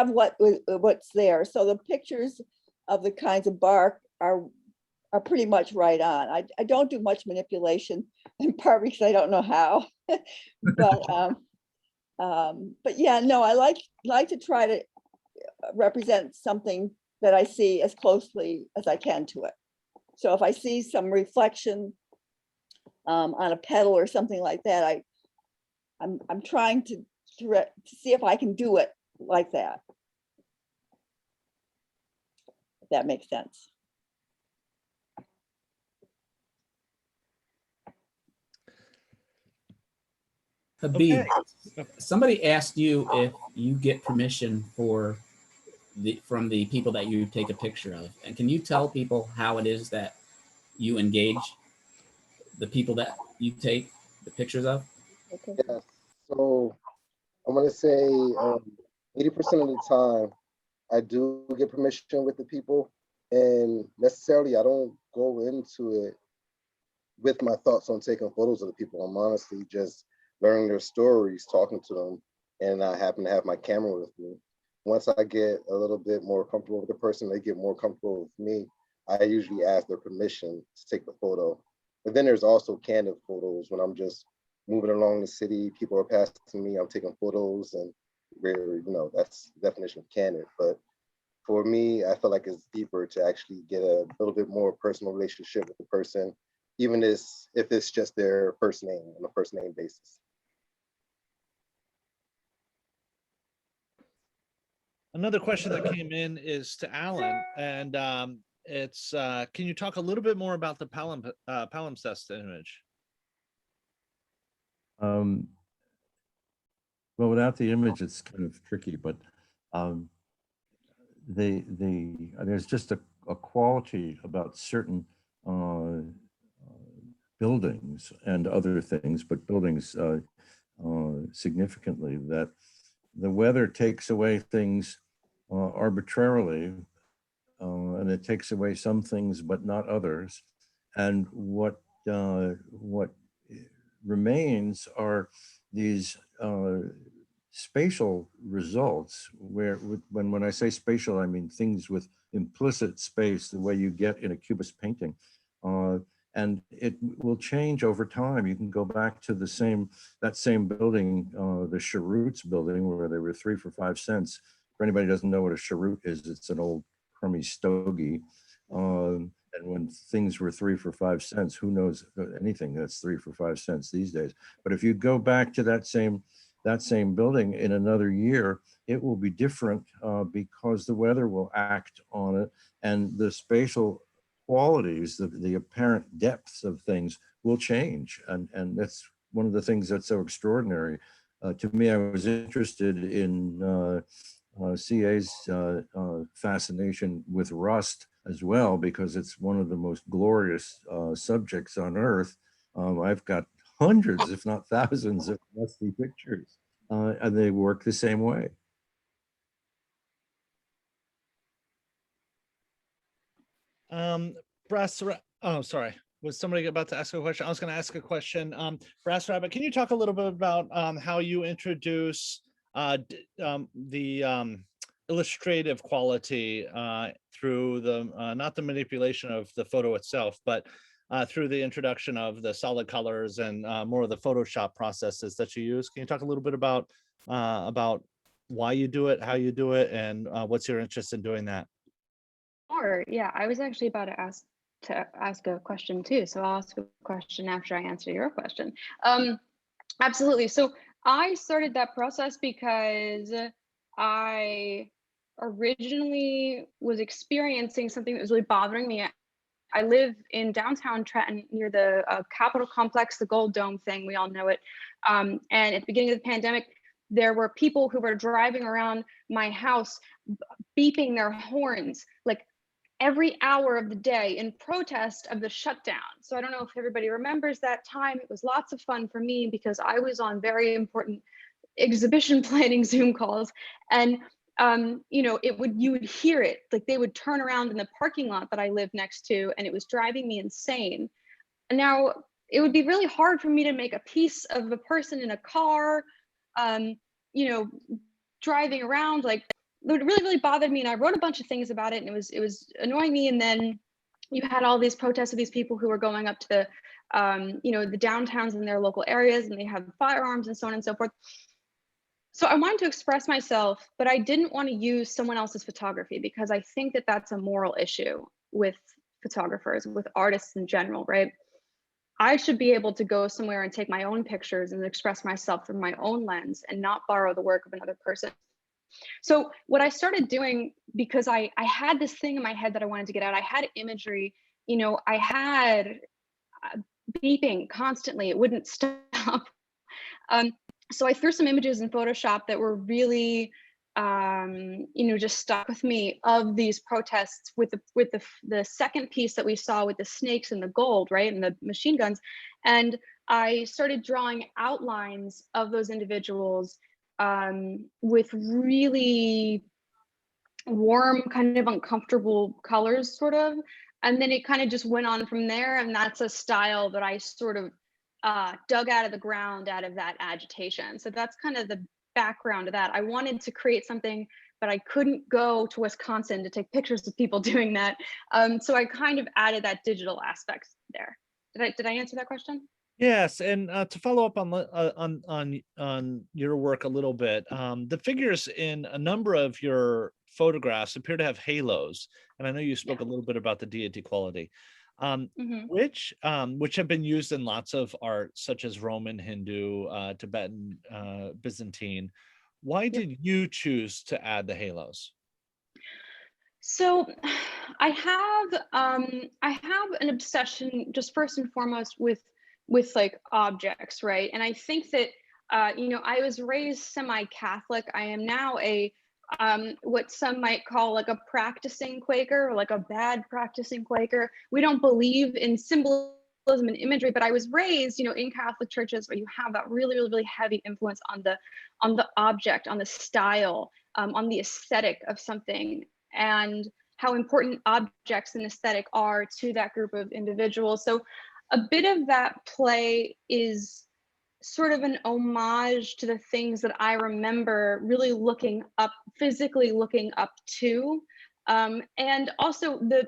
what's there. So the pictures of the kinds of bark are pretty much right on. I don't do much manipulation, in part because I don't know how. but yeah, no, I like to try to represent something that I see as closely as I can to it. So if I see some reflection on a petal or something like that, I'm trying to see if I can do it like that. If that makes sense. Habib, Okay. somebody asked you if you get permission from the people that you take a picture of. And can you tell people how it is that you engage the people that you take the pictures of? Okay. Yes. So I'm gonna say 80% of the time I do get permission with the people, and necessarily I don't go into it with my thoughts on taking photos of the people. I'm honestly just learning their stories, talking to them, and I happen to have my camera with me. Once I get a little bit more comfortable with the person, they get more comfortable with me, I usually ask their permission to take the photo. But then there's also candid photos when I'm just moving along the city, people are passing me, I'm taking photos, and that's the definition of candid. But for me, I feel like it's deeper to actually get a little bit more personal relationship with the person, even if it's just their first name on a first name basis. Another question that came in is to Alan, and it's can you talk a little bit more about the palimpsest image? Well, without the image, it's kind of tricky, but there's just a quality about certain buildings and other things, but buildings significantly, that the weather takes away things arbitrarily, and it takes away some things but not others. And what remains are these spatial results, where when I say spatial, I mean things with implicit space, the way you get in a cubist painting. And it will change over time. You can go back to that same building, the Cheroots building, where they were 3 for 5 cents. For anybody who doesn't know what a cheroot is, it's an old crummy stogie. And when things were 3 for 5 cents, who knows anything that's 3 for 5 cents these days. But if you go back to that same building in another year, it will be different because the weather will act on it, and the spatial qualities, the apparent depths of things will change. And that's one of the things that's so extraordinary. To me, I was interested in C.A.'s fascination with rust as well, because it's one of the most glorious subjects on earth. I've got hundreds, if not thousands, of rusty pictures, and they work the same way. Oh, sorry. Was somebody about to ask a question? I was going to ask a question. Brass Rabbit, can you talk a little bit about how you introduce the illustrative quality through the not the manipulation of the photo itself, but through the introduction of the solid colors and more of the Photoshop processes that you use? Can you talk a little bit about why you do it, how you do it, and what's your interest in doing that? Sure. Yeah, I was actually about to ask a question too. So I'll ask a question after I answer your question. Absolutely. So I started that process because I originally was experiencing something that was really bothering me I live in downtown Trenton near the Capitol complex, the Gold Dome thing, we all know it. And at the beginning of the pandemic, there were people who were driving around my house beeping their horns like every hour of the day in protest of the shutdown. So I don't know if everybody remembers that time. It was lots of fun for me because I was on very important exhibition planning Zoom calls, and you know, you would hear it, like they would turn around in the parking lot that I live next to, and it was driving me insane. And now it would be really hard for me to make a piece of a person in a car, you know, driving around. Like, it really bothered me, and I wrote a bunch of things about it, and it was annoying me. And then you had all these protests of these people who were going up to the you know, the downtowns in their local areas, and they have firearms and so on and so forth. So I wanted to express myself, but I didn't want to use someone else's photography because I think that that's a moral issue with photographers, with artists in general, right? I should be able to go somewhere and take my own pictures and express myself through my own lens and not borrow the work of another person. So what I started doing, because I had this thing in my head that I wanted to get out, I had imagery, you know, I had beeping constantly, it wouldn't stop. So I threw some images in Photoshop that were really, you know, just stuck with me of these protests with the second piece that we saw with the snakes and the gold, right, and the machine guns. And I started drawing outlines of those individuals with really warm, kind of uncomfortable colors, sort of. And then it kind of just went on from there. And that's a style that I sort of dug out of the ground out of that agitation. So that's kind of the background of that. I wanted to create something, but I couldn't go to Wisconsin to take pictures of people doing that. So I kind of added that digital aspect there. Did I answer that question? Yes, and to follow up on your work a little bit, the figures in a number of your photographs appear to have halos, and I know you spoke a little bit about the deity quality, which have been used in lots of art, such as Roman, Hindu, Tibetan, Byzantine. Why did you choose to add the halos? So I have an obsession, just first and foremost, with like objects, right? And I think that you know, I was raised semi-Catholic. I am now a what some might call like a practicing Quaker, or like a bad practicing Quaker. We don't believe in symbolism and imagery, but I was raised, you know, in Catholic churches where you have that really heavy influence on the object, on the style, on the aesthetic of something, and how important objects and aesthetic are to that group of individuals. So a bit of that play is sort of an homage to the things that I remember really looking up, physically looking up to, and also the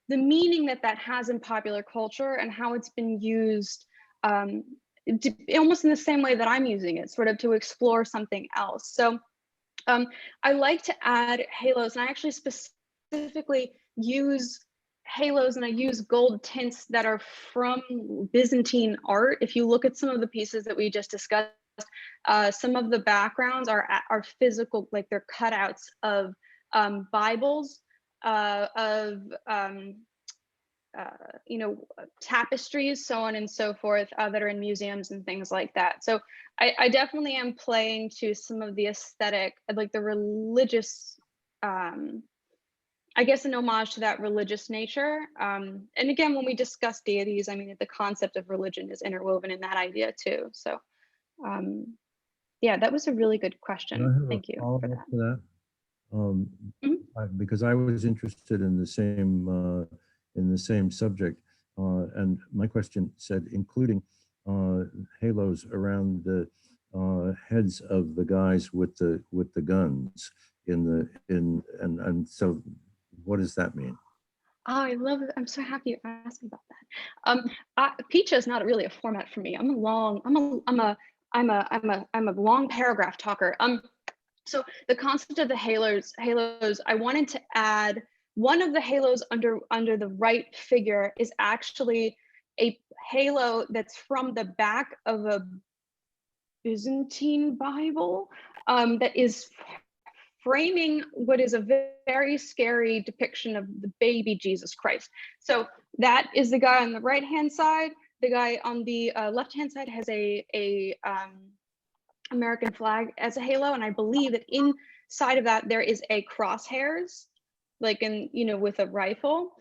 meaning that has in popular culture and how it's been used almost in the same way that I'm using it, sort of to explore something else. So I like to add halos, and I actually specifically use halos, and I use gold tints that are from Byzantine art. If you look at some of the pieces that we just discussed, some of the backgrounds are physical, like they're cutouts of Bibles, of you know, tapestries, so on and so forth, that are in museums and things like that. So I definitely am playing to some of the aesthetic, like the religious, I guess, an homage to that religious nature. And again, when we discuss deities, I mean, the concept of religion is interwoven in that idea too. So yeah, that was a really good question. Thank you for that. To that? Because I was interested in the same subject, and my question said, including halos around the heads of the guys with the guns and so what does that mean? Oh, I love it. I'm so happy you asked me about that. Pecha is not really a format for me. I'm a long paragraph talker. So the concept of the halos, I wanted to add one of the halos under the right figure is actually a halo that's from the back of a Byzantine Bible that is framing what is a very scary depiction of the baby Jesus Christ. So that is the guy on the right-hand side. The guy on the left-hand side has a American flag as a halo, and I believe that inside of that there is a crosshairs, like in, you know, with a rifle.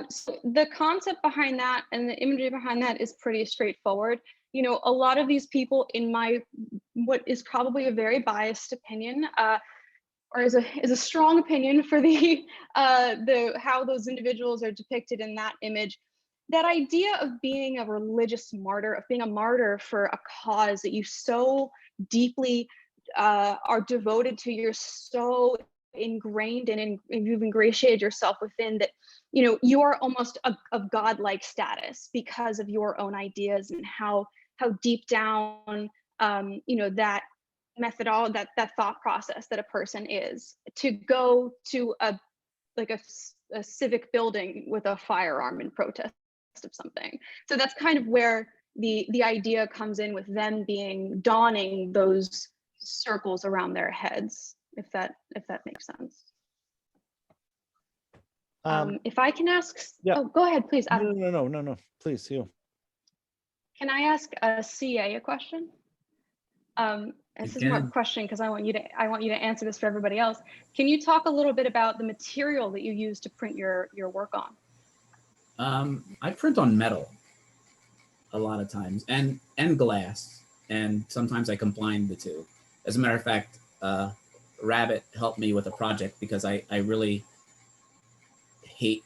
So the concept behind that and the imagery behind that is pretty straightforward. You know, a lot of these people, in my, what is probably a very biased opinion, or is a strong opinion for the how those individuals are depicted in that image, that idea of being a religious martyr, of being a martyr for a cause that you so deeply are devoted to, you're so ingrained in, and you've ingratiated yourself within, that, you know, you are almost of godlike status because of your own ideas and how deep down, you know, that methodology, that thought process that a person is, to go to a civic building with a firearm in protest of something. So that's kind of where the idea comes in, with them donning those circles around their heads, if that makes sense. If I can ask, yeah. Oh, go ahead, please, Adam. No, please, you. Can I ask a CA a question? This is more a question because I want you to answer this for everybody else. Can you talk a little bit about the material that you use to print your work on? I print on metal a lot of times, and glass, and sometimes I combine the two. As a matter of fact, Rabbit helped me with a project because I really hate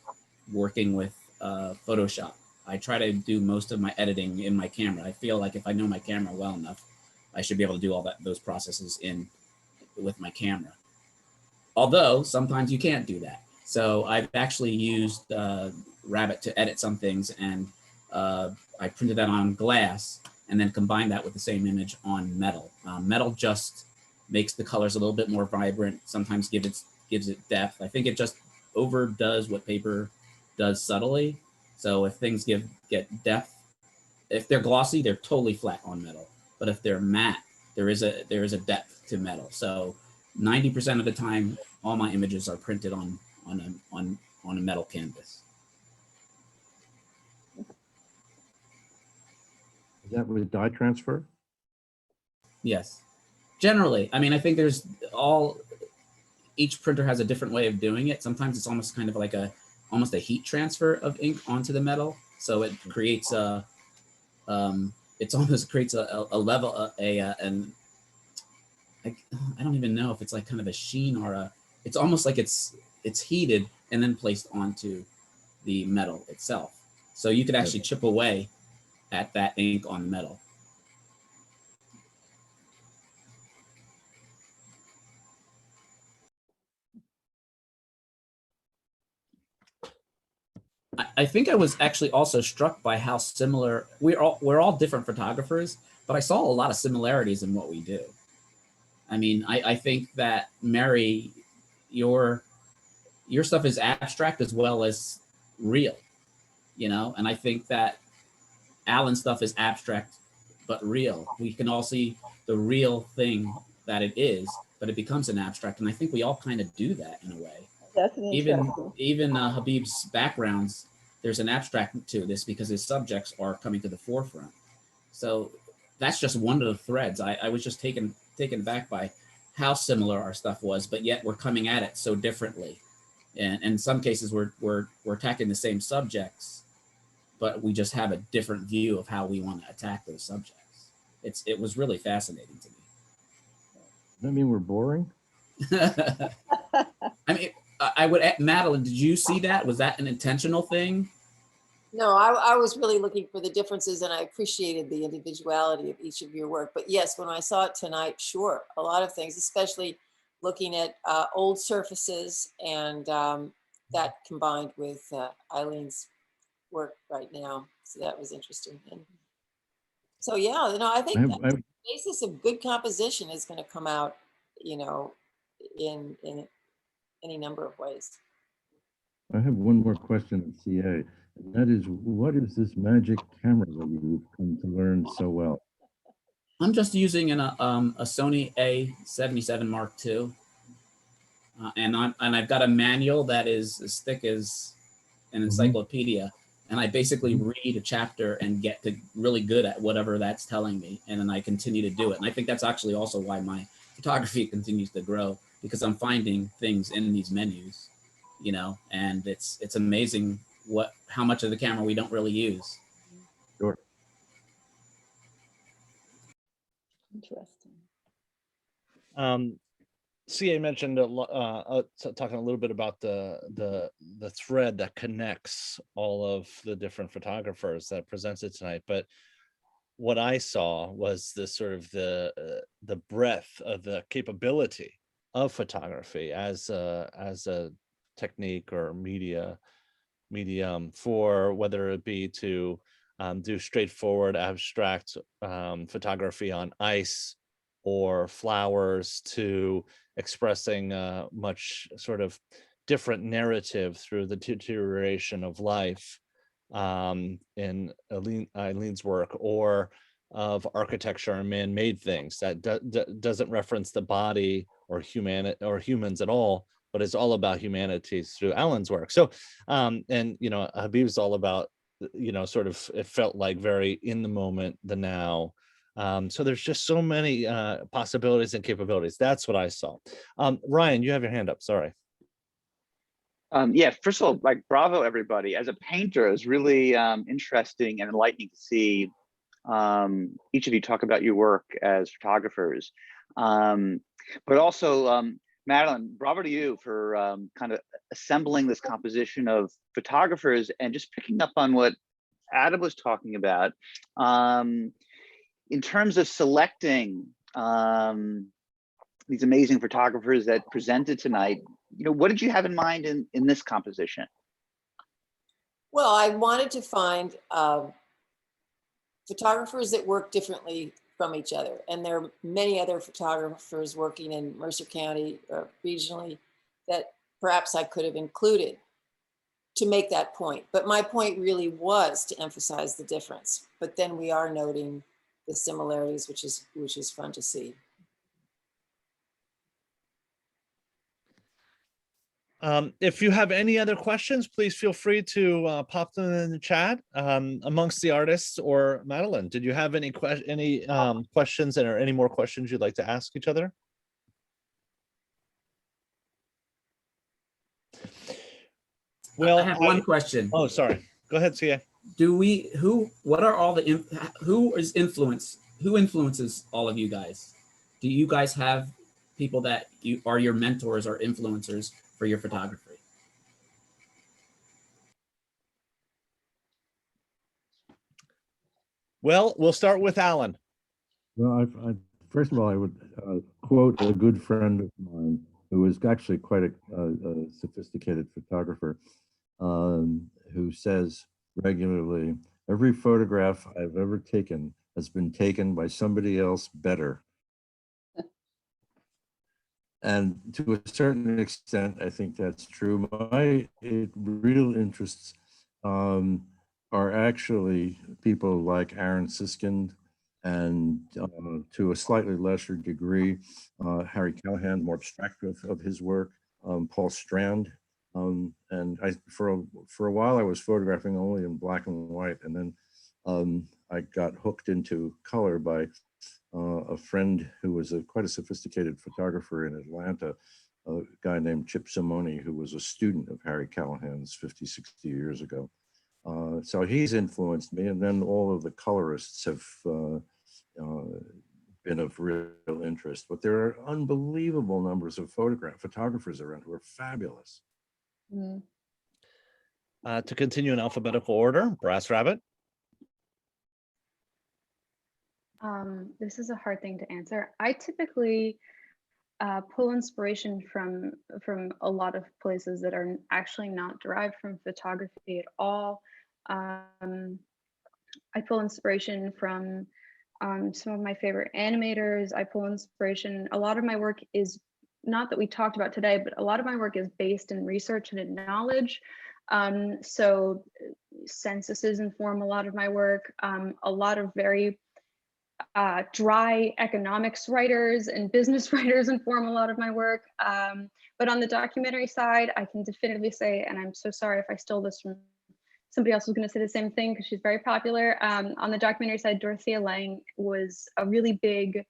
working with Photoshop. I try to do most of my editing in my camera. I feel like if I know my camera well enough, I should be able to do all those processes with my camera. Although sometimes you can't do that. So I've actually used Rabbit to edit some things, and I printed that on glass and then combined that with the same image on metal. Metal just makes the colors a little bit more vibrant, sometimes gives it depth. I think it just overdoes what paper does subtly. So if things get depth, if they're glossy, they're totally flat on metal. But if they're matte, there is a depth to metal. So 90% of the time, all my images are printed on a metal canvas. Is that with dye transfer? Yes, generally. I mean, I think each printer has a different way of doing it. Sometimes it's almost kind of like almost a heat transfer of ink onto the metal. So it creates a level, and I don't even know if it's like kind of a sheen or it's almost like it's heated and then placed onto the metal itself. So you could actually chip away at that ink on the metal. I think I was actually also struck by how similar we're all different photographers, but I saw a lot of similarities in what we do. I mean, I think that Mary, your stuff is abstract as well as real, you know, and I think that Alan's stuff is abstract but real. We can all see the real thing that it is, but it becomes an abstract, and I think we all kind of do that in a way. That's Even interesting. Habiib's backgrounds, there's an abstract to this because his subjects are coming to the forefront. So that's just one of the threads. I was just taken back by how similar our stuff was, but yet we're coming at it so differently. And in some cases, we're attacking the same subjects, but we just have a different view of how we want to attack those subjects. It was really fascinating to me. Does that mean we're boring? I mean, I would, Madelaine, did you see that? Was that an intentional thing? No, I was really looking for the differences, and I appreciated the individuality of each of your work. But yes, when I saw it tonight, sure, a lot of things, especially looking at old surfaces, and that combined with Eileen's work right now. So that was interesting. And so, yeah, I think the basis of good composition is going to come out, in any number of ways. I have one more question at CA, and that is, what is this magic camera that you've come to learn so well? I'm just using a Sony A77 Mark II. and I've got a manual that is as thick as an encyclopedia, and I basically read a chapter and get to really good at whatever that's telling me, and then I continue to do it. And I think that's actually also why my photography continues to grow, because I'm finding things in these menus, you know, and it's amazing how much of the camera we don't really use. Sure. Interesting. C.A mentioned talking a little bit about the thread that connects all of the different photographers that presented tonight, but what I saw was the sort of the breadth of the capability of photography as a technique or medium for whether it be to do straightforward abstract photography on ice or flowers, to expressing a much sort of different narrative through the deterioration of life in Eileen's work, or of architecture and man-made things that doesn't reference the body or humans at all, but it's all about humanity through Alan's work. So and you know, Habib's all about, you know, sort of, it felt like very in the moment, the now. So there's just so many possibilities and capabilities. That's what I saw. Ryan, you have your hand up. Sorry. Yeah, first of all, like, bravo, everybody. As a painter, it was really interesting and enlightening to see each of you talk about your work as photographers. But also, Madelaine, bravo to you for kind of assembling this composition of photographers and just picking up on what Adam was talking about. In terms of selecting these amazing photographers that presented tonight, you know, what did you have in mind in this composition? Well, I wanted to find photographers that work differently from each other. And there are many other photographers working in Mercer County regionally that perhaps I could have included to make that point. But my point really was to emphasize the difference. But then we are noting the similarities, which is fun to see. If you have any other questions, please feel free to pop them in the chat amongst the artists. Or Madelaine, did you have any questions, or any more questions you'd like to ask each other? Well, I have one question. Oh, sorry. Go ahead, C.A. Who influences all of you guys? Do you guys have people that you are your mentors or influencers for your photography? Well, we'll start with Alan. Well, first of all, I would quote a good friend of mine who is actually quite a sophisticated photographer, who says regularly, "Every photograph I've ever taken has been taken by somebody else better." And to a certain extent, I think that's true. My real interests are actually people like Aaron Siskind, and to a slightly lesser degree, Harry Callahan, more abstract of his work, Paul Strand. And for a while, I was photographing only in black and white. And then I got hooked into color by a friend who was quite a sophisticated photographer in Atlanta, a guy named Chip Simone, who was a student of Harry Callahan's 50, 60 years ago. So he's influenced me, and then all of the colorists have been of real interest. But there are unbelievable numbers of photographers around who are fabulous. Mm. To continue in alphabetical order, Brass Rabbit. This is a hard thing to answer. I typically pull inspiration from a lot of places that are actually not derived from photography at all. I pull inspiration from some of my favorite animators. I pull inspiration. A lot of my work is, not that we talked about today, but a lot of my work is based in research and in knowledge. So censuses inform a lot of my work. A lot of very dry economics writers and business writers inform a lot of my work. But on the documentary side, I can definitively say, and I'm so sorry if I stole this from somebody else, was going to say the same thing because she's very popular. On the documentary side, Dorothea Lange was a really big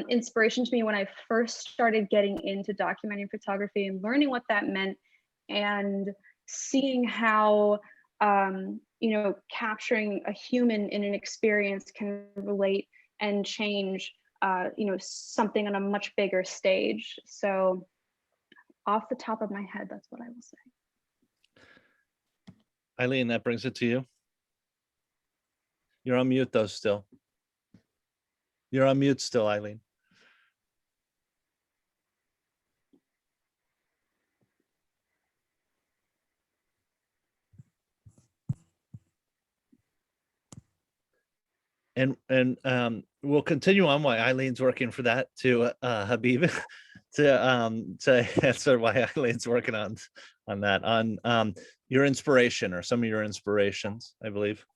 inspiration to me when I first started getting into documenting photography and learning what that meant, and seeing how you know, capturing a human in an experience can relate and change you know, something on a much bigger stage. So off the top of my head, that's what I will say. Eileen, that brings it to you. You're on mute though still. You're on mute still, Eileen. And we'll continue on why Eileen's working for that to Habiyb to answer why Eileen's working on that, on your inspiration or some of your inspirations, I believe.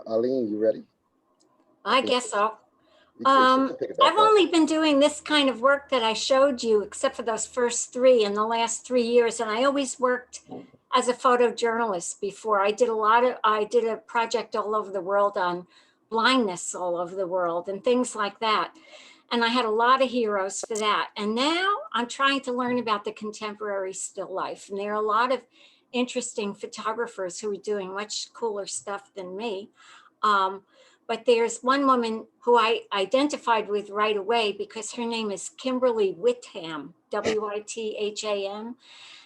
Eileen, you ready? I guess so. You can pick it back I've up. only been doing this kind of work that I showed you, except for those first 3 in the last 3 years. And I always worked as a photojournalist before. I did a project all over the world on blindness all over the world and things like that. And I had a lot of heroes for that. And now I'm trying to learn about the contemporary still life. And there are a lot of interesting photographers who are doing much cooler stuff than me. But there's one woman who I identified with right away because her name is Kimberly Witham, W-I-T-H-A-M.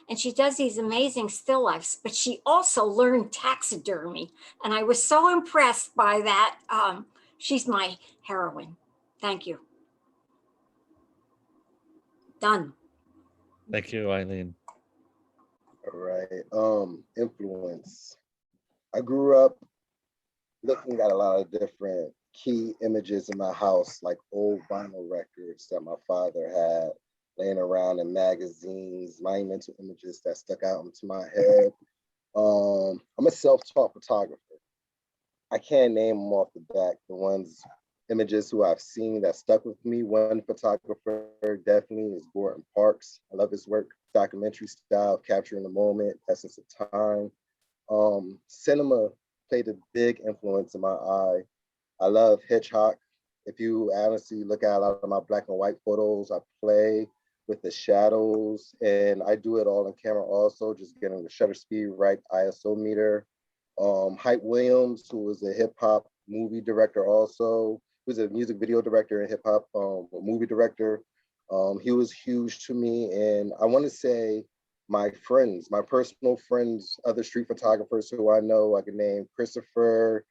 And she does these amazing still lifes, but she also learned taxidermy. And I was so impressed by that. She's my heroine. Thank you. Done. Thank you, Eileen. All right. Influence. I grew up looking at a lot of different key images in my house, like old vinyl records that my father had laying around in magazines, monumental images that stuck out into my head. I'm a self-taught photographer. I can't name them off the back, the images who I've seen that stuck with me. One photographer definitely is Gordon Parks. I love his work, documentary style, capturing the moment, essence of time. Cinema played a big influence in my eye. I love Hitchcock. If you honestly look at a lot of my black and white photos, I play with the shadows, and I do it all in camera also, just getting the shutter speed right, ISO meter. Hype Williams, who was a hip hop movie director also, who's a music video director and hip hop movie director. He was huge to me, and I want to say my friends, my personal friends, other street photographers who I know, I can name Christopher,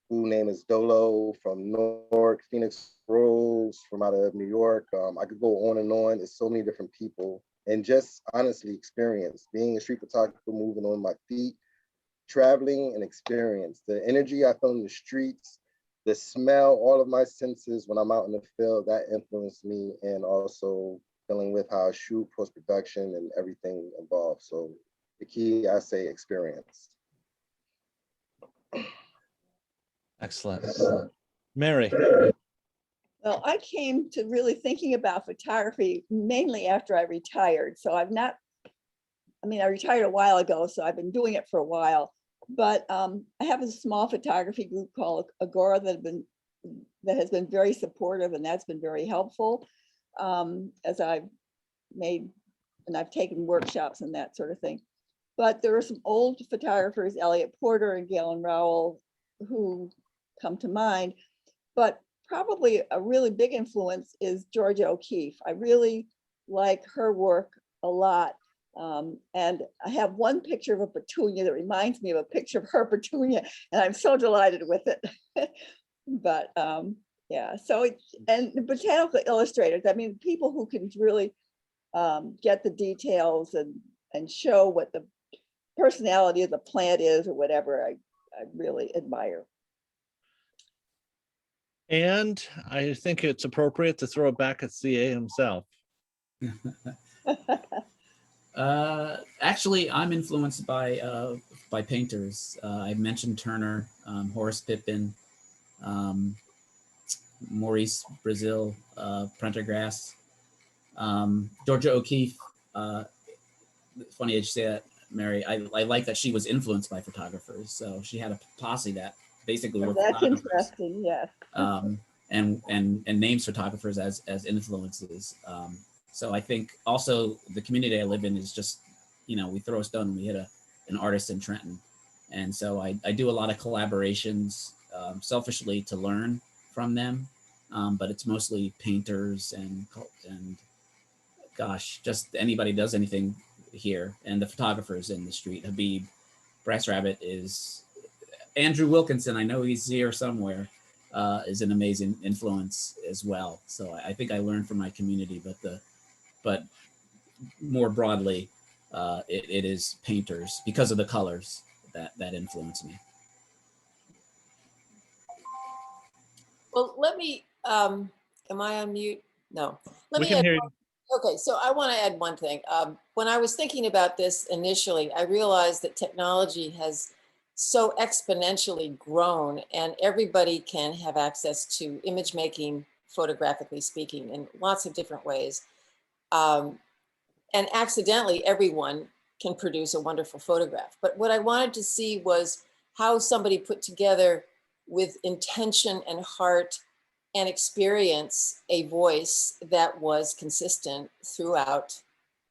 whose name is Dolo from Newark, Phoenix Rose from out of New York. I could go on and on. It's so many different people, and just honestly experience being a street photographer, moving on my feet, traveling and experience. The energy I felt in the streets, the smell, all of my senses when I'm out in the field, that influenced me, and also dealing with how I shoot, post-production, and everything involved. So the key, I say, experience. Excellent. Mary. Well, I came to really thinking about photography mainly after I retired. So I retired a while ago, so I've been doing it for a while. But I have a small photography group called Agora that has been very supportive, and that's been very helpful as I've taken workshops and that sort of thing. But there are some old photographers, Elliot Porter and Galen Rowell, who come to mind. But probably a really big influence is Georgia O'Keeffe. I really like her work a lot. And I have one picture of a petunia that reminds me of a picture of her petunia, and I'm so delighted with it. But yeah, so and the botanical illustrators, I mean, people who can really get the details and show what the personality of the plant is or whatever, I really admire. And I think it's appropriate to throw it back at C.A himself. Actually, I'm influenced by painters. I mentioned Turner, Horace Pippin, Maurice Brazil, Prendergrass, Georgia O'Keeffe. Funny that you say that, Mary. I like that she was influenced by photographers. So she had a posse that basically were That's photographers. interesting, yes. And names photographers as influences. So I think also the community I live in is just, we throw a stone and we hit an artist in Trenton. And so I do a lot of collaborations selfishly to learn from them. But it's mostly painters and gosh, just anybody does anything here. And the photographers in the street. Habiyb, Brass Rabbit is Andrew Wilkinson. I know he's here somewhere. Is an amazing influence as well. So I think I learned from my community, but more broadly, it is painters because of the colors that influence me. Well, let me, am I on mute? No. Let We me can add hear you. Okay, so I want to add one thing. When I was thinking about this initially, I realized that technology has so exponentially grown and everybody can have access to image making, photographically speaking, in lots of different ways. And accidentally, everyone can produce a wonderful photograph. But what I wanted to see was how somebody put together with intention and heart and experience a voice that was consistent throughout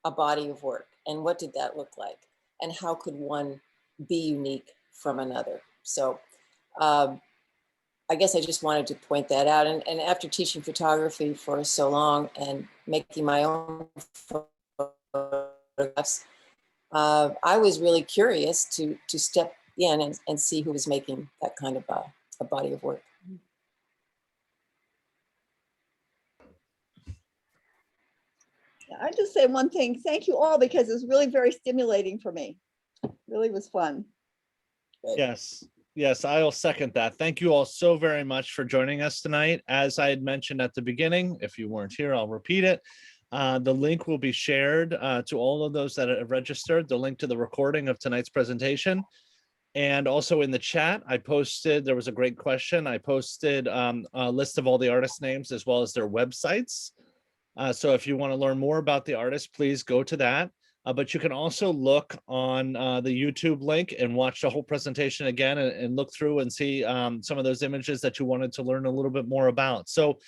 a body of work. And what did that look like? And how could one be unique from another? So I guess I just wanted to point that out. And after teaching photography for so long and making my own photographs, I was really curious to step in and see who was making that kind of a body of work. I just say one thing. Thank you all because it was really very stimulating for me. Really was fun. Yes. Yes, I'll second that. Thank you all so very much for joining us tonight. As I had mentioned at the beginning, if you weren't here, I'll repeat it. The link will be shared to all of those that have registered, the link to the recording of tonight's presentation. And also in the chat, I posted, there was a great question. I posted a list of all the artist names as well as their websites. So if you want to learn more about the artist, please go to that. But you can also look on the YouTube link and watch the whole presentation again and look through and see some of those images that you wanted to learn a little bit more about. So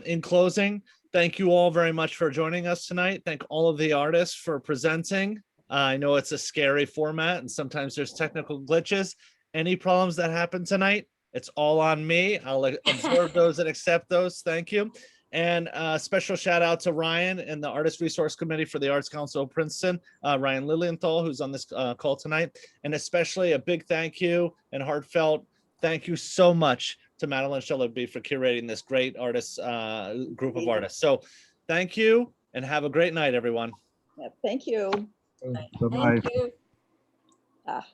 in closing, thank you all very much for joining us tonight. Thank all of the artists for presenting. I know it's a scary format and sometimes there's technical glitches. Any problems that happen tonight, it's all on me. I'll absorb those and accept those. Thank you. And a special shout out to Ryan and the Artist Resource Committee for the Arts Council of Princeton, Ryan Lilienthal, who's on this call tonight. And especially a big thank you and heartfelt thank you so much to Madelaine Shellaby for curating this great artist group of artists. So thank you and have a great night, everyone. Yeah, thank you. Bye-bye. Thank you. Ah.